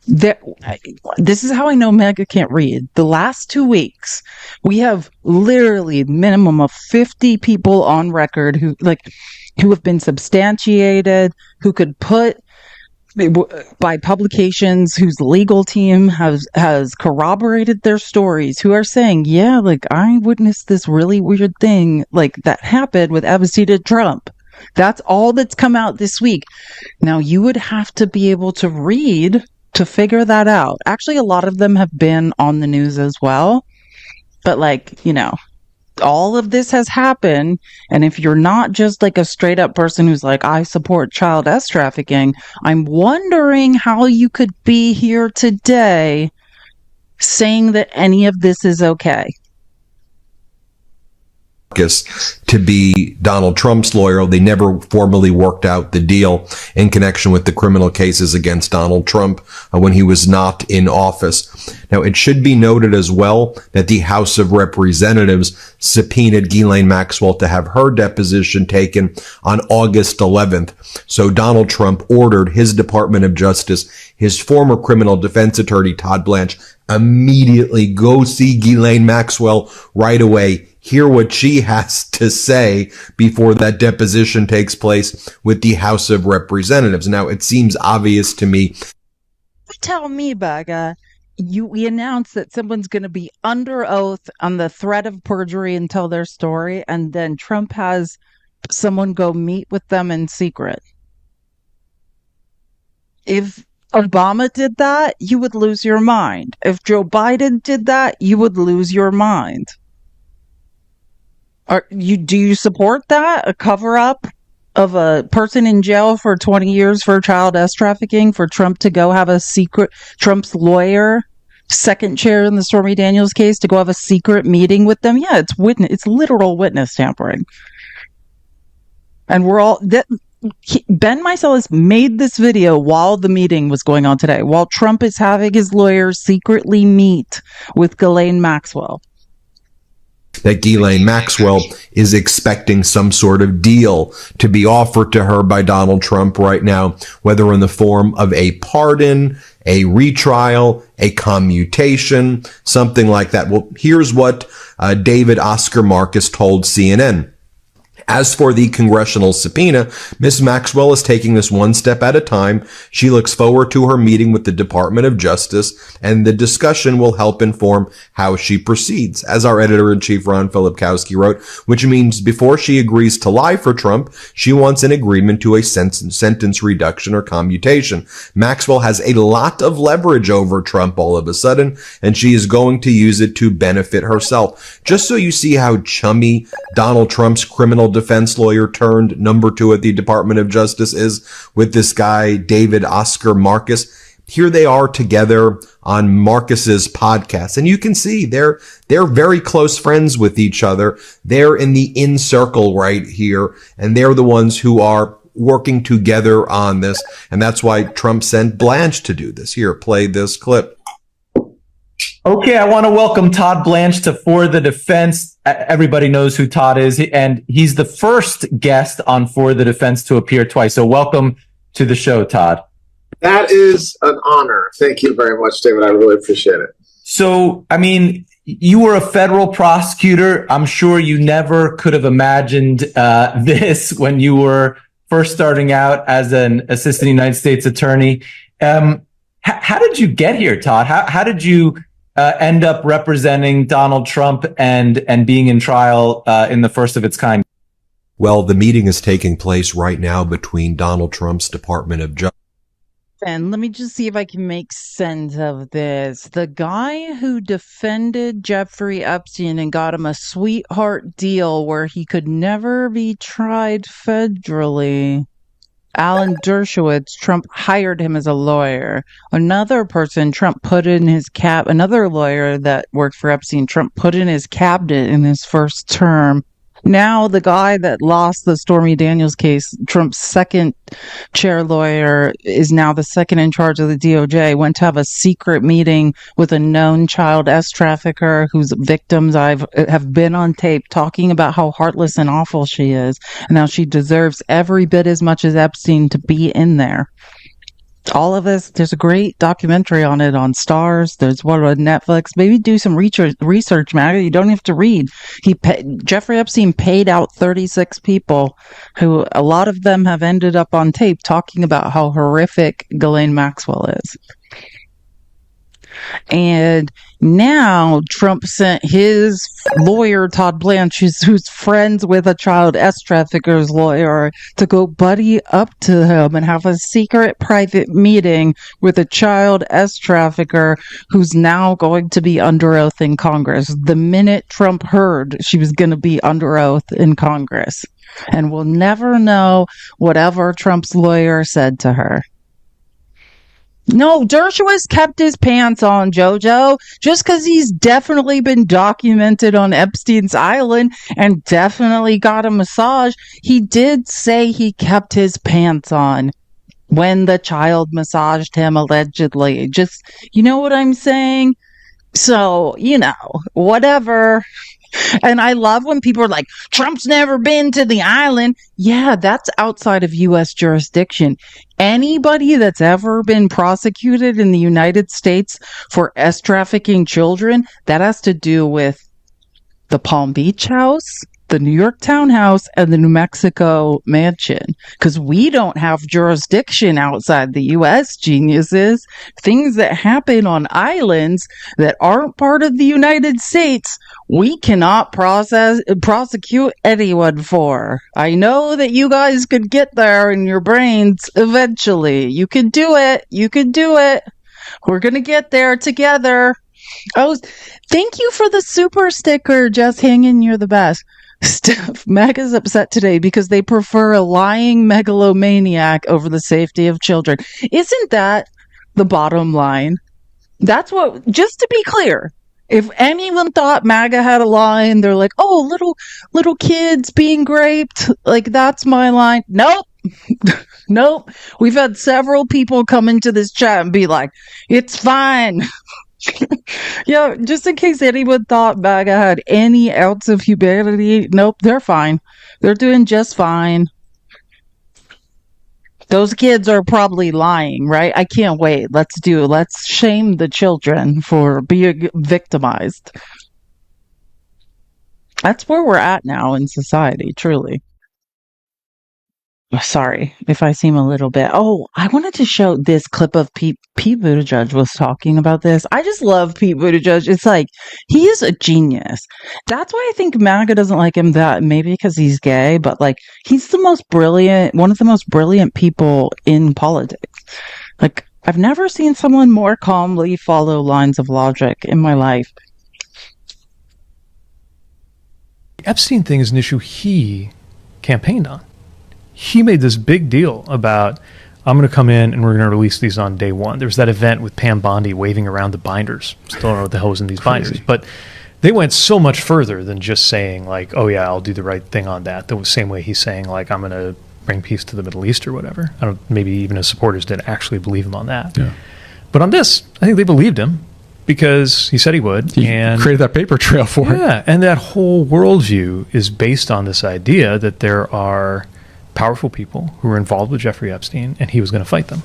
A: this is how I know MAGA can't read. The last 2 weeks, we have literally minimum of 50 people on record who have been substantiated, who could put by publications whose legal team has corroborated their stories, who are saying, yeah, like, I witnessed this really weird thing like that happened with Epstein and Trump. That's all that's come out this week. Now, you would have to be able to read to figure that out. Actually, a lot of them have been on the news as well. But, like, you know, all of this has happened, and if you're not just like a straight up person who's like, I support child S trafficking, I'm wondering how you could be here today saying that any of this is okay.
Q: To be Donald Trump's lawyer. They never formally worked out the deal in connection with the criminal cases against Donald Trump when he was not in office. Now, it should be noted as well that the House of Representatives subpoenaed Ghislaine Maxwell to have her deposition taken on August 11th. So Donald Trump ordered his Department of Justice, his former criminal defense attorney, Todd Blanche, immediately go see Ghislaine Maxwell right away. Hear what she has to say before that deposition takes place with the House of Representatives. Now, it seems obvious to me.
A: tell me, Becca, we announced that someone's going to be under oath on the threat of perjury and tell their story, and then Trump has someone go meet with them in secret. If Obama did that, you would lose your mind. If Joe Biden did that, you would lose your mind. Do you support that? A cover-up of a person in jail for 20 years for child S trafficking, for Trump to go have a secret, Trump's lawyer, second chair in the Stormy Daniels case, to go have a secret meeting with them? Yeah, it's literal witness tampering. And we're all... Ben Meiselas made this video while the meeting was going on today, while Trump is having his lawyers secretly meet with Ghislaine Maxwell.
Q: That Ghislaine Maxwell is expecting some sort of deal to be offered to her by Donald Trump right now, whether in the form of a pardon, a retrial, a commutation, something like that. Well, here's what David Oscar Marcus told CNN. As for the congressional subpoena, Ms. Maxwell is taking this one step at a time. She looks forward to her meeting with the Department of Justice, and the discussion will help inform how she proceeds, as our editor-in-chief Ron Filipkowski wrote, which means before she agrees to lie for Trump, she wants an agreement to a sentence reduction or commutation. Maxwell has a lot of leverage over Trump all of a sudden, and she is going to use it to benefit herself. Just so you see how chummy Donald Trump's criminal defense lawyer turned number 2 at the Department of Justice is with this guy, David Oscar Marcus. Here they are together on Marcus's podcast. And you can see they're very close friends with each other. They're in the in circle right here. And they're the ones who are working together on this. And that's why Trump sent Blanche to do this. Here, play this clip.
R: Okay, I want to welcome Todd Blanche to For the Defense. Everybody knows who Todd is, and he's the first guest on For the Defense to appear twice. So welcome to the show, Todd.
S: That is an honor. Thank you very much, David. I really appreciate it.
R: So, I mean, you were a federal prosecutor. I'm sure you never could have imagined this when you were first starting out as an assistant United States attorney. How did you get here, Todd? How did you end up representing Donald Trump and being in trial in the first of its kind?
Q: Well, the meeting is taking place right now between Donald Trump's Department of Justice.
A: And let me just see if I can make sense of this. The guy who defended Jeffrey Epstein and got him a sweetheart deal where he could never be tried federally, Alan Dershowitz, Trump hired him as a lawyer. Another person Trump put in his another lawyer that worked for Epstein, Trump put in his cabinet in his first term. Now the guy that lost the Stormy Daniels case, Trump's second chair lawyer, is now the second in charge of the DOJ, went to have a secret meeting with a known child S trafficker whose victims have been on tape talking about how heartless and awful she is. And now she deserves every bit as much as Epstein to be in there. All of this, there's a great documentary on it on Stars. There's one on Netflix. Maybe do some research, man. You don't have to read. Jeffrey Epstein paid out 36 people who, a lot of them have ended up on tape talking about how horrific Ghislaine Maxwell is. And now Trump sent his lawyer, Todd Blanche, who's friends with a child S trafficker's lawyer, to go buddy up to him and have a secret private meeting with a child S trafficker who's now going to be under oath in Congress. The minute Trump heard she was going to be under oath in Congress. And we'll never know whatever Trump's lawyer said to her. No, Dershowitz kept his pants on, JoJo. Just because he's definitely been documented on Epstein's Island and definitely got a massage, he did say he kept his pants on when the child massaged him, allegedly. Just, you know what I'm saying? So, whatever. And I love when people are like, Trump's never been to the island. Yeah, that's outside of U.S. jurisdiction. Anybody that's ever been prosecuted in the United States for S trafficking children, that has to do with the Palm Beach house, the New York townhouse and the New Mexico mansion, because we don't have jurisdiction outside the U.S., geniuses. Things that happen on islands that aren't part of the United States, we cannot prosecute anyone for. I know that you guys could get there in your brains eventually. You can do it. You can do it. We're going to get there together. Oh, thank you for the super sticker, Just Hanging. You're the best. Steph, MAGA's upset today because they prefer a lying megalomaniac over the safety of children. Isn't that the bottom line? That's what, just to be clear, if anyone thought MAGA had a line, they're like, oh, little kids being raped, like that's my line. Nope. Nope. We've had several people come into this chat and be like, it's fine. Yeah, just in case anyone thought MAGA had any ounce of humanity, nope, they're fine. They're doing just fine. Those kids are probably lying, right? I can't wait. Let's shame the children for being victimized. That's where we're at now in society, truly. Sorry if I seem a little bit. Oh, I wanted to show this clip of Pete Buttigieg was talking about this. I just love Pete Buttigieg. It's like, he is a genius. That's why I think MAGA doesn't like him, that maybe because he's gay, but like, he's one of the most brilliant people in politics. Like, I've never seen someone more calmly follow lines of logic in my life.
T: The Epstein thing is an issue he campaigned on. He made this big deal about, I'm going to come in and we're going to release these on day one. There was that event with Pam Bondi waving around the binders. Still don't know what the hell was in these binders. But they went so much further than just saying like, oh yeah, I'll do the right thing on that. The same way he's saying like, I'm going to bring peace to the Middle East or whatever. Maybe even his supporters didn't actually believe him on that. Yeah. But on this, I think they believed him because he said he would.
K: He created that paper trail for it.
T: Yeah, and that whole worldview is based on this idea that there are powerful people who were involved with Jeffrey Epstein, and he was going to fight them.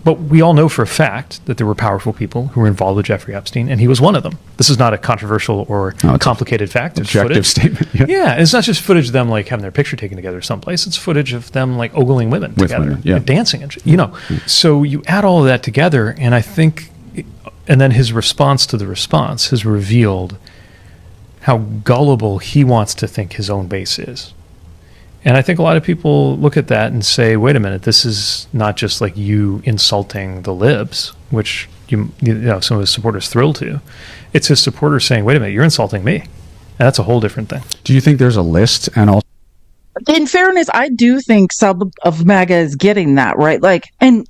T: But we all know for a fact that there were powerful people who were involved with Jeffrey Epstein, and he was one of them. This is not a controversial or complicated fact. It's
K: objective statement.
T: Yeah, and it's not just footage of them like having their picture taken together someplace. It's footage of them like ogling women together, and dancing and shit, So you add all of that together, and I think, and then his response to the response has revealed how gullible he wants to think his own base is. And I think a lot of people look at that and say, wait a minute, this is not just like you insulting the libs, which you know some of his supporters thrill to. It's his supporters saying, wait a minute, you're insulting me. And that's a whole different thing.
K: Do you think there's a list? And also,
A: in fairness, I do think some of MAGA is getting that, right? Like, and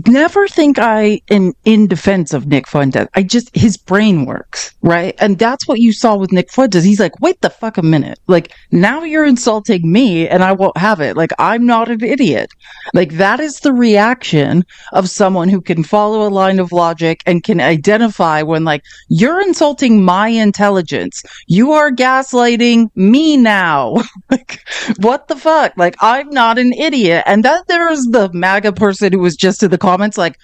A: never think I am in defense of Nick Fuentes. His brain works, right? And that's what you saw with Nick Fuentes. He's like, wait the fuck a minute. Like, now you're insulting me and I won't have it. Like, I'm not an idiot. Like, that is the reaction of someone who can follow a line of logic and can identify when, like, you're insulting my intelligence. You are gaslighting me now. Like, what the fuck? Like, I'm not an idiot. And that there's the MAGA person who was just in the comments like,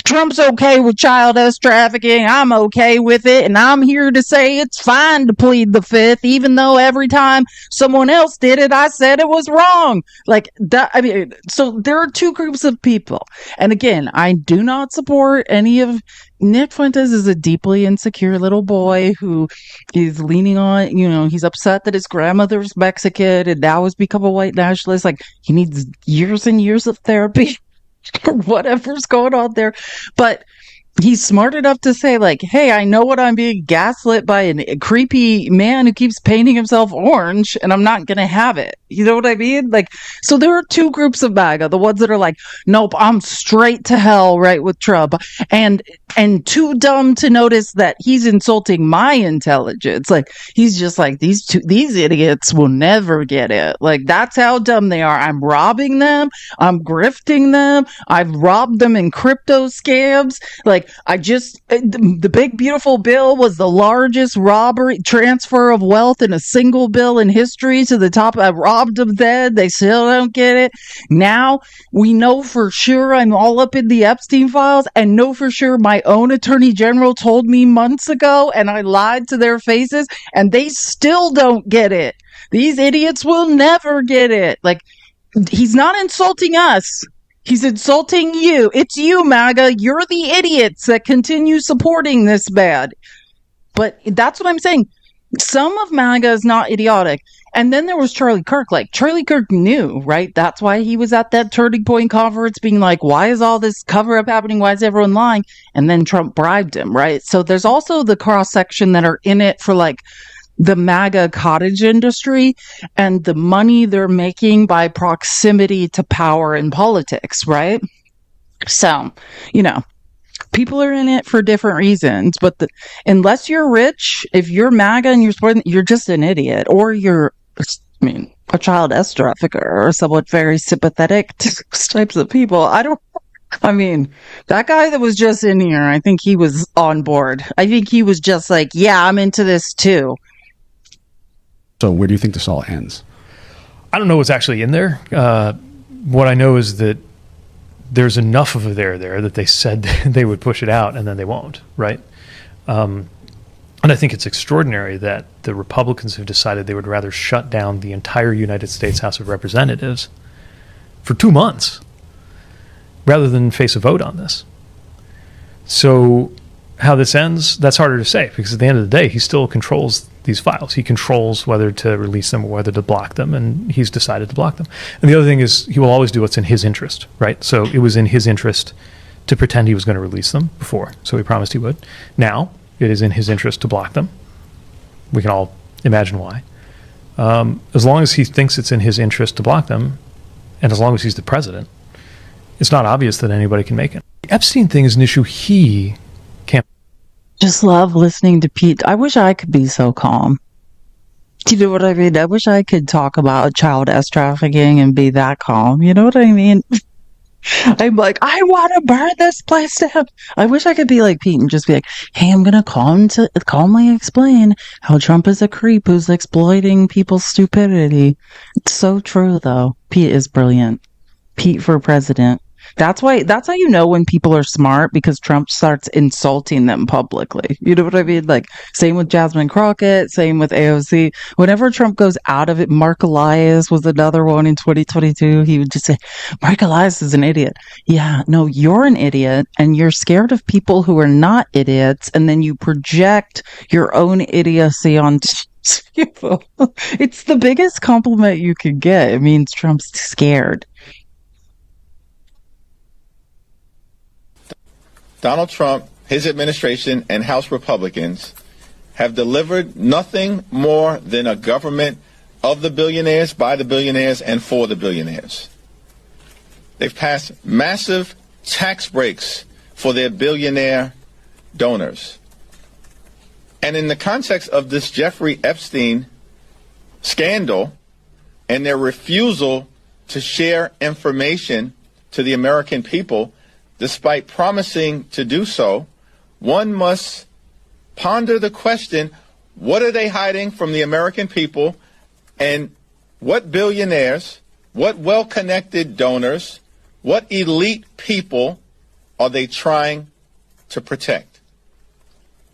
A: Trump's okay with child trafficking, I'm okay with it, and I'm here to say it's fine to plead the fifth, even though every time someone else did it, I said it was wrong. Like that. I mean, so there are two groups of people. And again, I do not support any of Nick Fuentes. Is a deeply insecure little boy who is leaning on, he's upset that his grandmother's Mexican and now has become a white nationalist. Like, he needs years and years of therapy or whatever's going on there. But he's smart enough to say, like, hey, I know what I'm being gaslit by a creepy man who keeps painting himself orange, and I'm not going to have it. You know what I mean? Like, so there are two groups of MAGA. The ones that are like, nope, I'm straight to hell, right, with Trump. And too dumb to notice that he's insulting my intelligence. Like, he's just like, these idiots will never get it. Like, that's how dumb they are. I'm robbing them. I'm grifting them. I've robbed them in crypto scams. Like, Like, the big beautiful bill was the largest robbery transfer of wealth in a single bill in history to the top. I robbed them then. They still don't get it. Now we know for sure I'm all up in the Epstein files, and know for sure my own attorney general told me months ago, and I lied to their faces, and they still don't get it. These idiots will never get it. Like, he's not insulting us. He's insulting you. It's you, MAGA. You're the idiots that continue supporting this bad. But that's what I'm saying. Some of MAGA is not idiotic. And then there was Charlie Kirk. Like, Charlie Kirk knew, right? That's why he was at that Turning Point conference being like, why is all this cover-up happening? Why is everyone lying? And then Trump bribed him, right? So there's also the cross-section that are in it for, like, the MAGA cottage industry and the money they're making by proximity to power in politics, right? So, people are in it for different reasons, but unless you're rich, if you're MAGA and you're supporting, you're just an idiot, or you're, a child S trafficker or someone very sympathetic to those types of people. That guy that was just in here, I think he was on board. I think he was just like, yeah, I'm into this too.
U: So where do you think this all ends?
T: I don't know what's actually in there. What I know is that there's enough of it there that they said they would push it out, and then they won't, right? And I think it's extraordinary that the Republicans have decided they would rather shut down the entire United States House of Representatives for 2 months rather than face a vote on this. So how this ends, that's harder to say, because at the end of the day, he still controls these files. He controls whether to release them or whether to block them, and he's decided to block them. And the other thing is, he will always do what's in his interest, right? So it was in his interest to pretend he was going to release them before, so he promised he would. Now, it is in his interest to block them. We can all imagine why. As long as he thinks it's in his interest to block them, and as long as he's the president, it's not obvious that anybody can make it. The Epstein thing is an issue he can't.
A: Just love listening to Pete. I wish I could be so calm. Do you know what I mean? I wish I could talk about child S trafficking and be that calm. You know what I mean? I'm like, I want to burn this place down. I wish I could be like Pete and just be like, hey, I'm going to calmly explain how Trump is a creep who's exploiting people's stupidity. It's so true, though. Pete is brilliant. Pete for president. That's how you know when people are smart, because Trump starts insulting them publicly. You know what I mean? Like, same with Jasmine Crockett, same with AOC. Whenever Trump goes out of it, Mark Elias was another one in 2022. He would just say, Mark Elias is an idiot. Yeah, no, you're an idiot, and you're scared of people who are not idiots, and then you project your own idiocy on people. It's the biggest compliment you could get. It means Trump's scared.
V: Donald Trump, his administration, and House Republicans have delivered nothing more than a government of the billionaires, by the billionaires, and for the billionaires. They've passed massive tax breaks for their billionaire donors. And in the context of this Jeffrey Epstein scandal and their refusal to share information to the American people, despite promising to do so, one must ponder the question, what are they hiding from the American people, and what billionaires, what well-connected donors, what elite people are they trying to protect?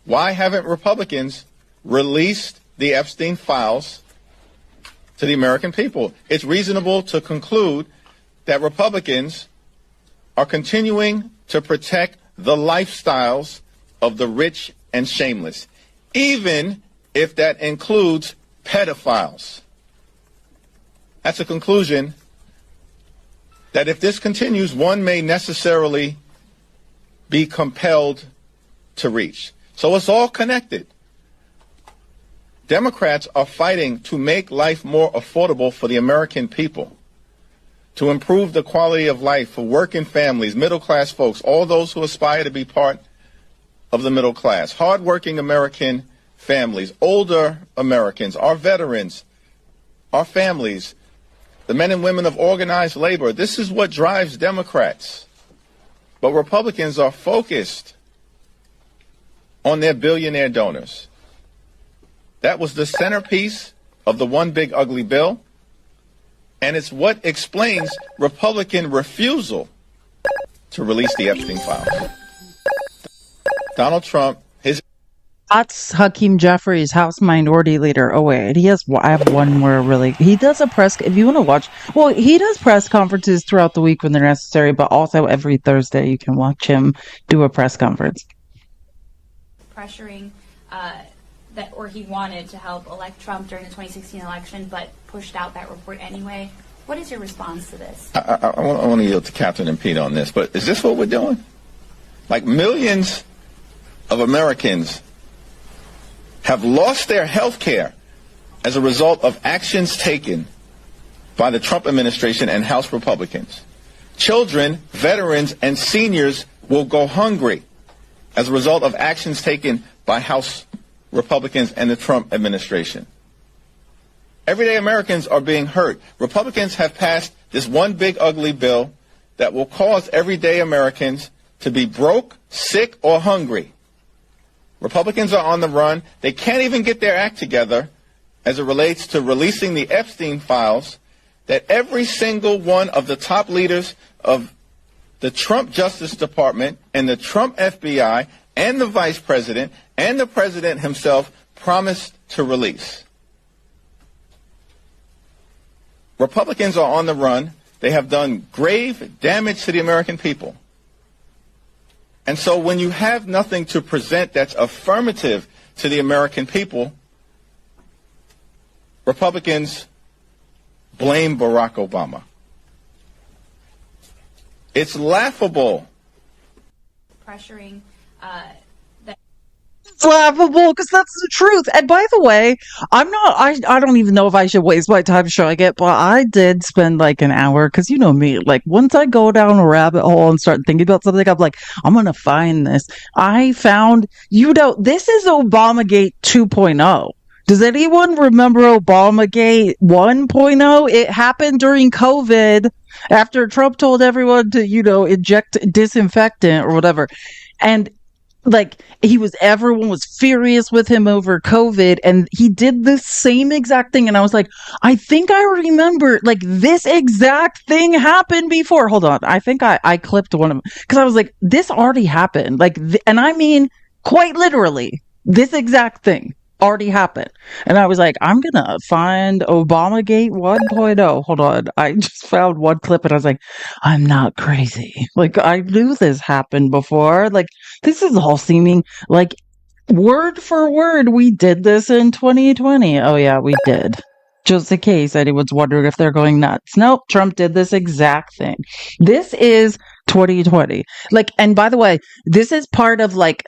V: Why haven't Republicans released the Epstein files to the American people? It's reasonable to conclude that Republicans are continuing to protect the lifestyles of the rich and shameless, even if that includes pedophiles. That's a conclusion that if this continues, one may necessarily be compelled to reach. So it's all connected. Democrats are fighting to make life more affordable for the American people, to improve the quality of life for working families, middle-class folks, all those who aspire to be part of the middle class, hardworking American families, older Americans, our veterans, our families, the men and women of organized labor. This is what drives Democrats. But Republicans are focused on their billionaire donors. That was the centerpiece of the one big ugly bill, and it's what explains Republican refusal to release the Epstein files. Donald Trump,
A: That's Hakeem Jeffries, House Minority Leader. Oh wait, I have one more really. He does a press. If you want to watch, well, he does press conferences throughout the week when they're necessary, but also every Thursday you can watch him do a press conference.
B: Pressuring that, or he wanted to help elect Trump during the 2016 election, but pushed out that report anyway. What is your response to this?
V: I want to yield to Catherine and Pete on this, but is this what we're doing? Like, millions of Americans have lost their health care as a result of actions taken by the Trump administration and House Republicans. Children, veterans, and seniors will go hungry as a result of actions taken by House Republicans and the Trump administration. Everyday Americans are being hurt. Republicans have passed this one big ugly bill that will cause everyday Americans to be broke, sick, or hungry. Republicans are on the run. They can't even get their act together as it relates to releasing the Epstein files that every single one of the top leaders of the Trump Justice Department and the Trump FBI and the Vice President and the President himself promised to release. Republicans are on the run. They have done grave damage to the American people. And so when you have nothing to present that's affirmative to the American people, Republicans blame Barack Obama. It's laughable.
B: Pressuring
A: It's laughable because that's the truth. And by the way, I don't even know if I should waste my time showing it, but I did spend like an hour because you know me, like once I go down a rabbit hole and start thinking about something, I'm like, I'm going to find this. I found, this is Obamagate 2.0. Does anyone remember Obamagate 1.0? It happened during COVID after Trump told everyone to, inject disinfectant or whatever. And like everyone was furious with him over COVID, and he did the same exact thing. And I was like, I think I remember like this exact thing happened before. Hold on. I think I clipped one of them because I was like, this already happened. Like, and I mean, quite literally, this exact thing already happened. And I was like, I'm gonna find Obamagate 1.0. Hold on. I just found one clip and I was like, I'm not crazy. Like, I knew this happened before. Like, this is all seeming like word for word. We did this in 2020. Oh yeah, we did. Just in case anyone's wondering if they're going nuts. Nope, Trump did this exact thing. This is 2020. Like, and by the way, this is part of like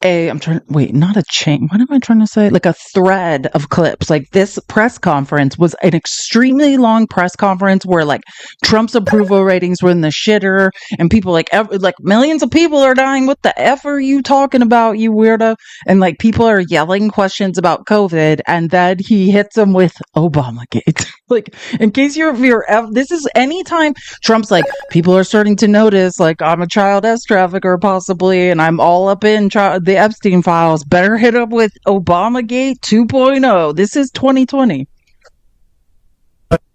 A: not a chain. What am I trying to say? Like a thread of clips. Like this press conference was an extremely long press conference where like Trump's approval ratings were in the shitter and people like millions of people are dying. What the F are you talking about, you weirdo? And like people are yelling questions about COVID and then he hits them with Obamagate. Like in case this is anytime Trump's like, people are starting to notice like I'm a child sex trafficker possibly and I'm all up in the Epstein files, better hit up with Obamagate 2.0. This is 2020.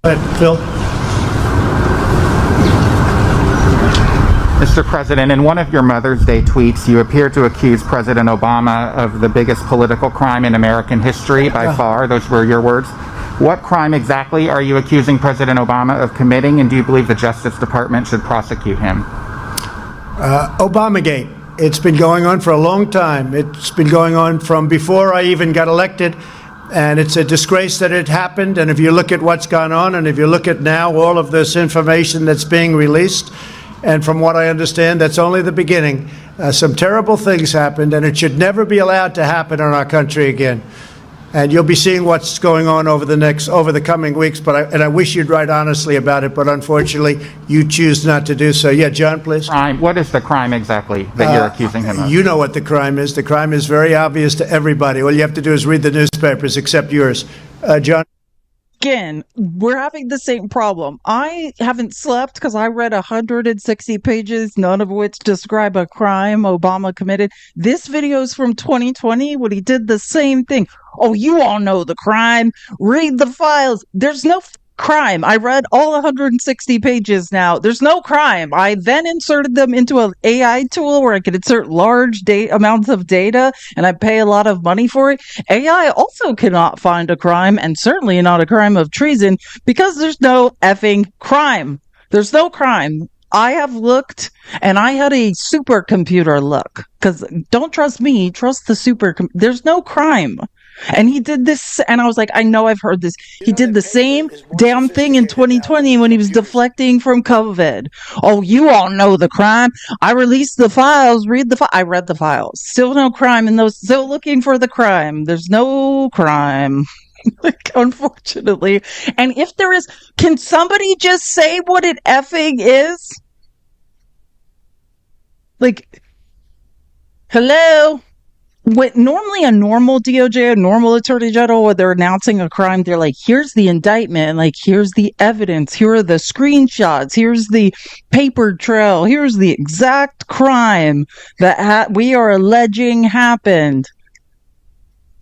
C: Phil. Mr. President, in one of your Mother's Day tweets, you appear to accuse President Obama of the biggest political crime in American history by far. Those were your words. What crime exactly are you accusing President Obama of committing, and do you believe the Justice Department should prosecute him?
W: Obamagate. It's been going on for a long time. It's been going on from before I even got elected, and it's a disgrace that it happened. And if you look at what's gone on, and if you look at now all of this information that's being released, and from what I understand, that's only the beginning. Some terrible things happened, and it should never be allowed to happen in our country again. And you'll be seeing what's going on over the coming weeks. But I wish you'd write honestly about it, but unfortunately, you choose not to do so. Yeah, John, please.
C: What is the crime exactly that you're accusing him of?
W: You know what the crime is. The crime is very obvious to everybody. All you have to do is read the newspapers, except yours. John.
A: again, we're having the same problem. I haven't slept because I read 160 pages, none of which describe a crime Obama committed. This video is from 2020 when he did the same thing. Oh, you all know the crime. Read the files. There's no crime. I read all 160 pages now. There's no crime. I then inserted them into an AI tool where I could insert large amounts of data, and I pay a lot of money for it. AI also cannot find a crime, and certainly not a crime of treason, because there's no effing crime. There's no crime. I have looked, and I had a supercomputer look, because don't trust me, trust the supercomputer. There's no crime. And he did this, and I was like, I know I've heard this. He did the same damn thing in 2020 when he was deflecting from COVID. Oh, you all know the crime. I released the files. Read the I read the files. Still no crime, and those still looking for the crime. There's no crime. Like, unfortunately. And if there is, can somebody just say what it effing is? Like, hello? What normally a normal DOJ, a normal attorney general, when they're announcing a crime, they're like, here's the indictment, like, here's the evidence, here are the screenshots, here's the paper trail, here's the exact crime that we are alleging happened.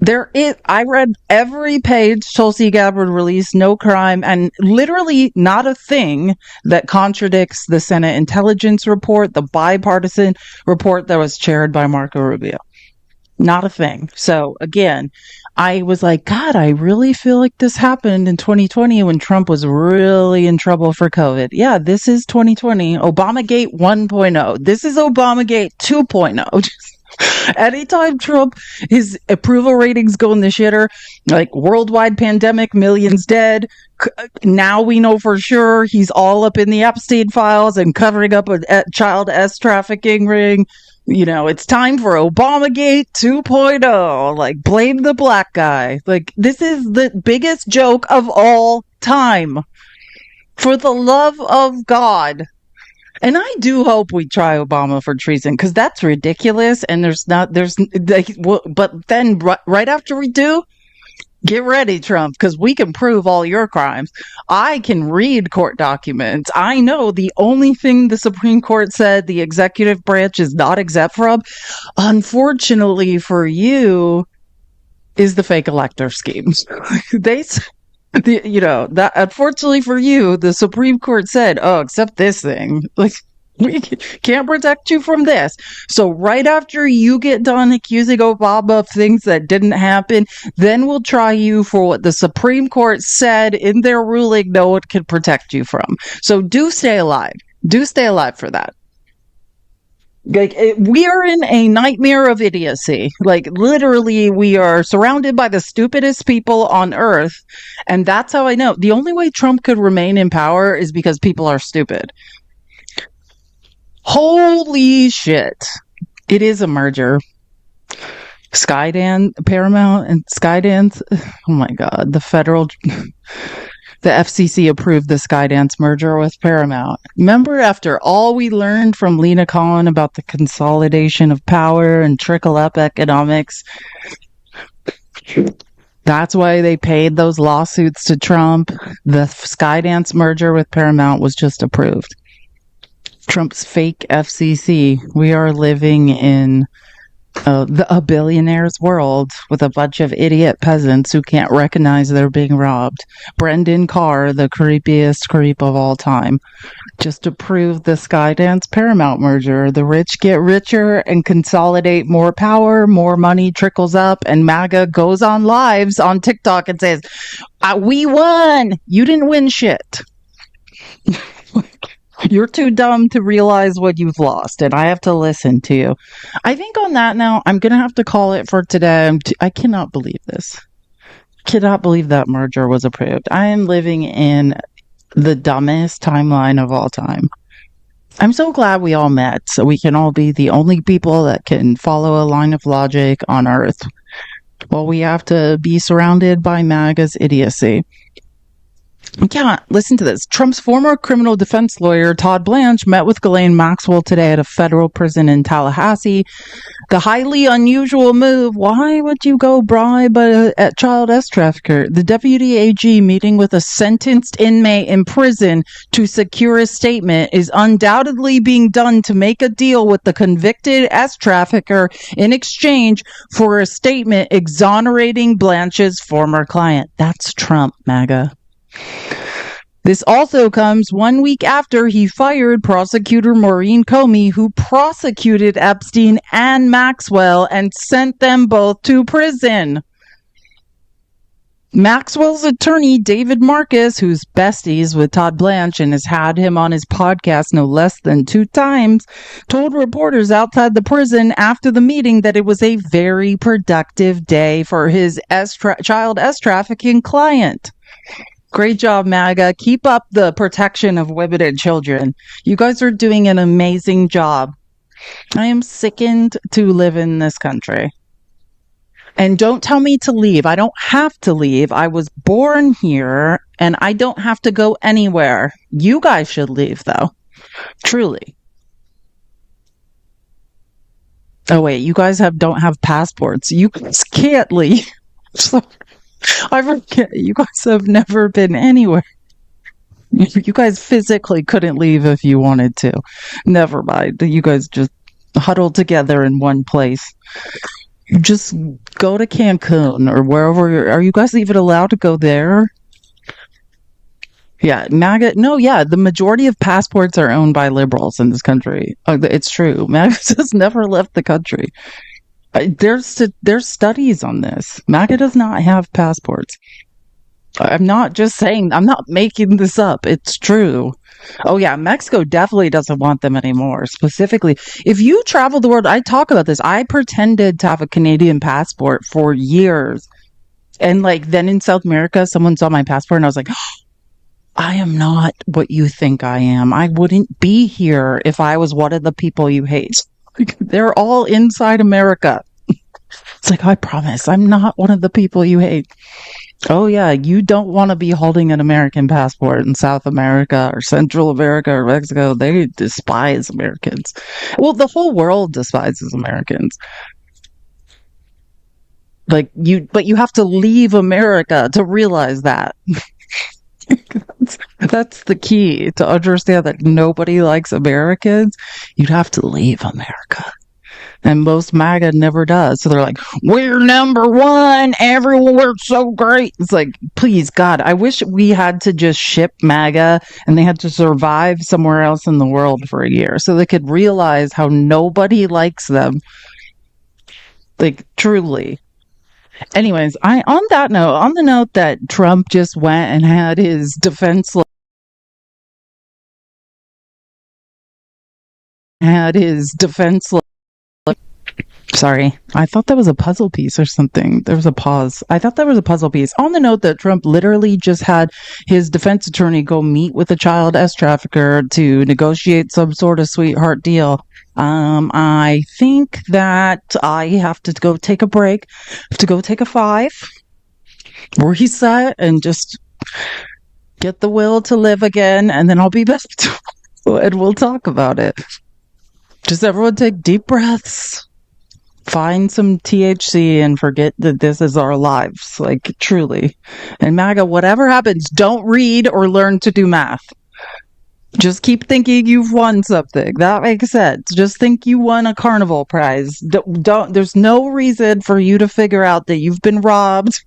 A: I read every page Tulsi Gabbard released, no crime, and literally not a thing that contradicts the Senate intelligence report, the bipartisan report that was chaired by Marco Rubio. Not a thing. So again, I was like, God, I really feel like this happened in 2020 when Trump was really in trouble for COVID. Yeah, this is 2020. Obamagate 1.0. This is Obamagate 2.0. Anytime Trump, his approval ratings go in the shitter, like worldwide pandemic, millions dead. Now we know for sure he's all up in the Epstein files and covering up a child trafficking ring. You know, it's time for Obamagate 2.0. Like, blame the black guy. Like, this is the biggest joke of all time. For the love of God. And I do hope we try Obama for treason, because that's ridiculous. And but then right after we do, get ready, Trump, because we can prove all your crimes. I can read court documents. I know the only thing the Supreme Court said the executive branch is not exempt from, unfortunately for you, is the fake elector schemes. Unfortunately for you, the Supreme Court said, oh, except this thing. Like, we can't protect you from this. So right after you get done accusing Obama of things that didn't happen, then we'll try you for what the Supreme Court said in their ruling no one can protect you from. So do stay alive. Do stay alive for that. Like, we are in a nightmare of idiocy. Like, literally, we are surrounded by the stupidest people on earth. And that's how I know. The only way Trump could remain in power is because people are stupid. Holy shit. It is a merger. Paramount and Skydance. Oh my God. The FCC approved the Skydance merger with Paramount. Remember, after all we learned from Lena Khan about the consolidation of power and trickle-up economics, that's why they paid those lawsuits to Trump. The Skydance merger with Paramount was just approved. Trump's fake FCC. We are living in a billionaire's world with a bunch of idiot peasants who can't recognize they're being robbed. Brendan Carr, the creepiest creep of all time, just approved the Skydance Paramount merger. The rich get richer and consolidate more power, more money trickles up, and MAGA goes on lives on TikTok and says, we won! You didn't win shit. You're too dumb to realize what you've lost, and I have to listen to you. I think on that now, I'm going to have to call it for today. I cannot believe this. Cannot believe that merger was approved. I am living in the dumbest timeline of all time. I'm so glad we all met, so we can all be the only people that can follow a line of logic on Earth. Well, we have to be surrounded by MAGA's idiocy. Yeah, listen to this. Trump's former criminal defense lawyer, Todd Blanche, met with Ghislaine Maxwell today at a federal prison in Tallahassee. The highly unusual move. Why would you go bribe a child sex trafficker? The deputy AG meeting with a sentenced inmate in prison to secure a statement is undoubtedly being done to make a deal with the convicted sex trafficker in exchange for a statement exonerating Blanche's former client. That's Trump, MAGA. This also comes 1 week after he fired prosecutor Maureen Comey, who prosecuted Epstein and Maxwell and sent them both to prison. Maxwell's attorney, David Marcus, who's besties with Todd Blanche and has had him on his podcast no less than 2 times, told reporters outside the prison after the meeting that it was a very productive day for his child sex trafficking client. Great job, MAGA. Keep up the protection of women and children. You guys are doing an amazing job. I am sickened to live in this country. And don't tell me to leave. I don't have to leave. I was born here and I don't have to go anywhere. You guys should leave, though. Truly. Oh, wait. You guys don't have passports. You guys can't leave. I forget, you guys have never been anywhere. You guys physically couldn't leave if you wanted to. Never mind. You guys just huddled together in one place. You just go to Cancun or wherever. Are you guys even allowed to go there? Yeah, MAGA. No, yeah, the majority of passports are owned by liberals in this country. It's true. MAGA has never left the country. There's studies on this. MAGA does not have passports. I'm not just saying, I'm not making this up. It's true. Oh yeah, Mexico definitely doesn't want them anymore. Specifically, if you travel the world, I talk about this. I pretended to have a Canadian passport for years. And then in South America, someone saw my passport and I was like, I am not what you think I am. I wouldn't be here if I was one of the people you hate. They're all inside America. It's I promise, I'm not one of the people you hate. Oh yeah, you don't want to be holding an American passport in South America or Central America or Mexico. They despise Americans. Well, the whole world despises Americans. But you have to leave America to realize that. That's the key, to understand that nobody likes Americans. You'd have to leave America. And most MAGA never does. So they're like, we're number one. Everyone, we're so great. It's please, God, I wish we had to just ship MAGA and they had to survive somewhere else in the world for a year so they could realize how nobody likes them. Truly. Anyways, on the note that Trump just went and had his defense Sorry, I thought that was a puzzle piece or something. There was a pause. I thought that was a puzzle piece. On the note that Trump literally just had his defense attorney go meet with a child sex trafficker to negotiate some sort of sweetheart deal. I think that I have to go take a break. I have to go take a 5, reset, and just get the will to live again, and then I'll be back and we'll talk about it. Just everyone take deep breaths. Find some THC and forget that this is our lives, truly. And MAGA, whatever happens, don't read or learn to do math. Just keep thinking you've won something. That makes sense. Just think you won a carnival prize. There's no reason for you to figure out that you've been robbed.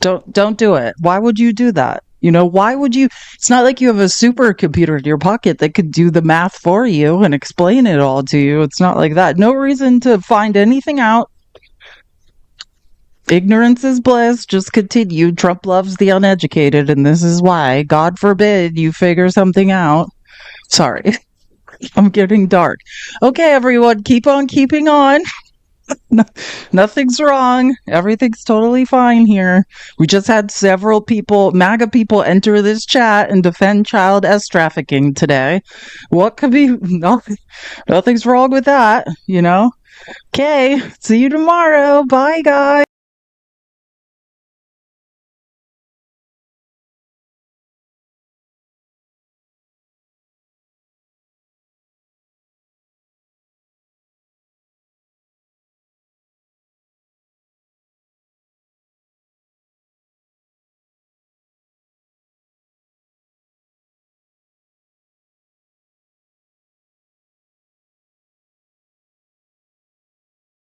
A: Don't do it. Why would you do that? Why would you? It's not like you have a supercomputer in your pocket that could do the math for you and explain it all to you. It's not like that. No reason to find anything out. Ignorance is bliss. Just continue. Trump loves the uneducated, and this is why. God forbid you figure something out. Sorry. I'm getting dark. Okay, everyone, keep on keeping on. Nothing's wrong. Everything's totally fine here. We just had several people, MAGA people, enter this chat and defend child sex trafficking today. What could be? Nothing's wrong with that, Okay, see you tomorrow. Bye, guys.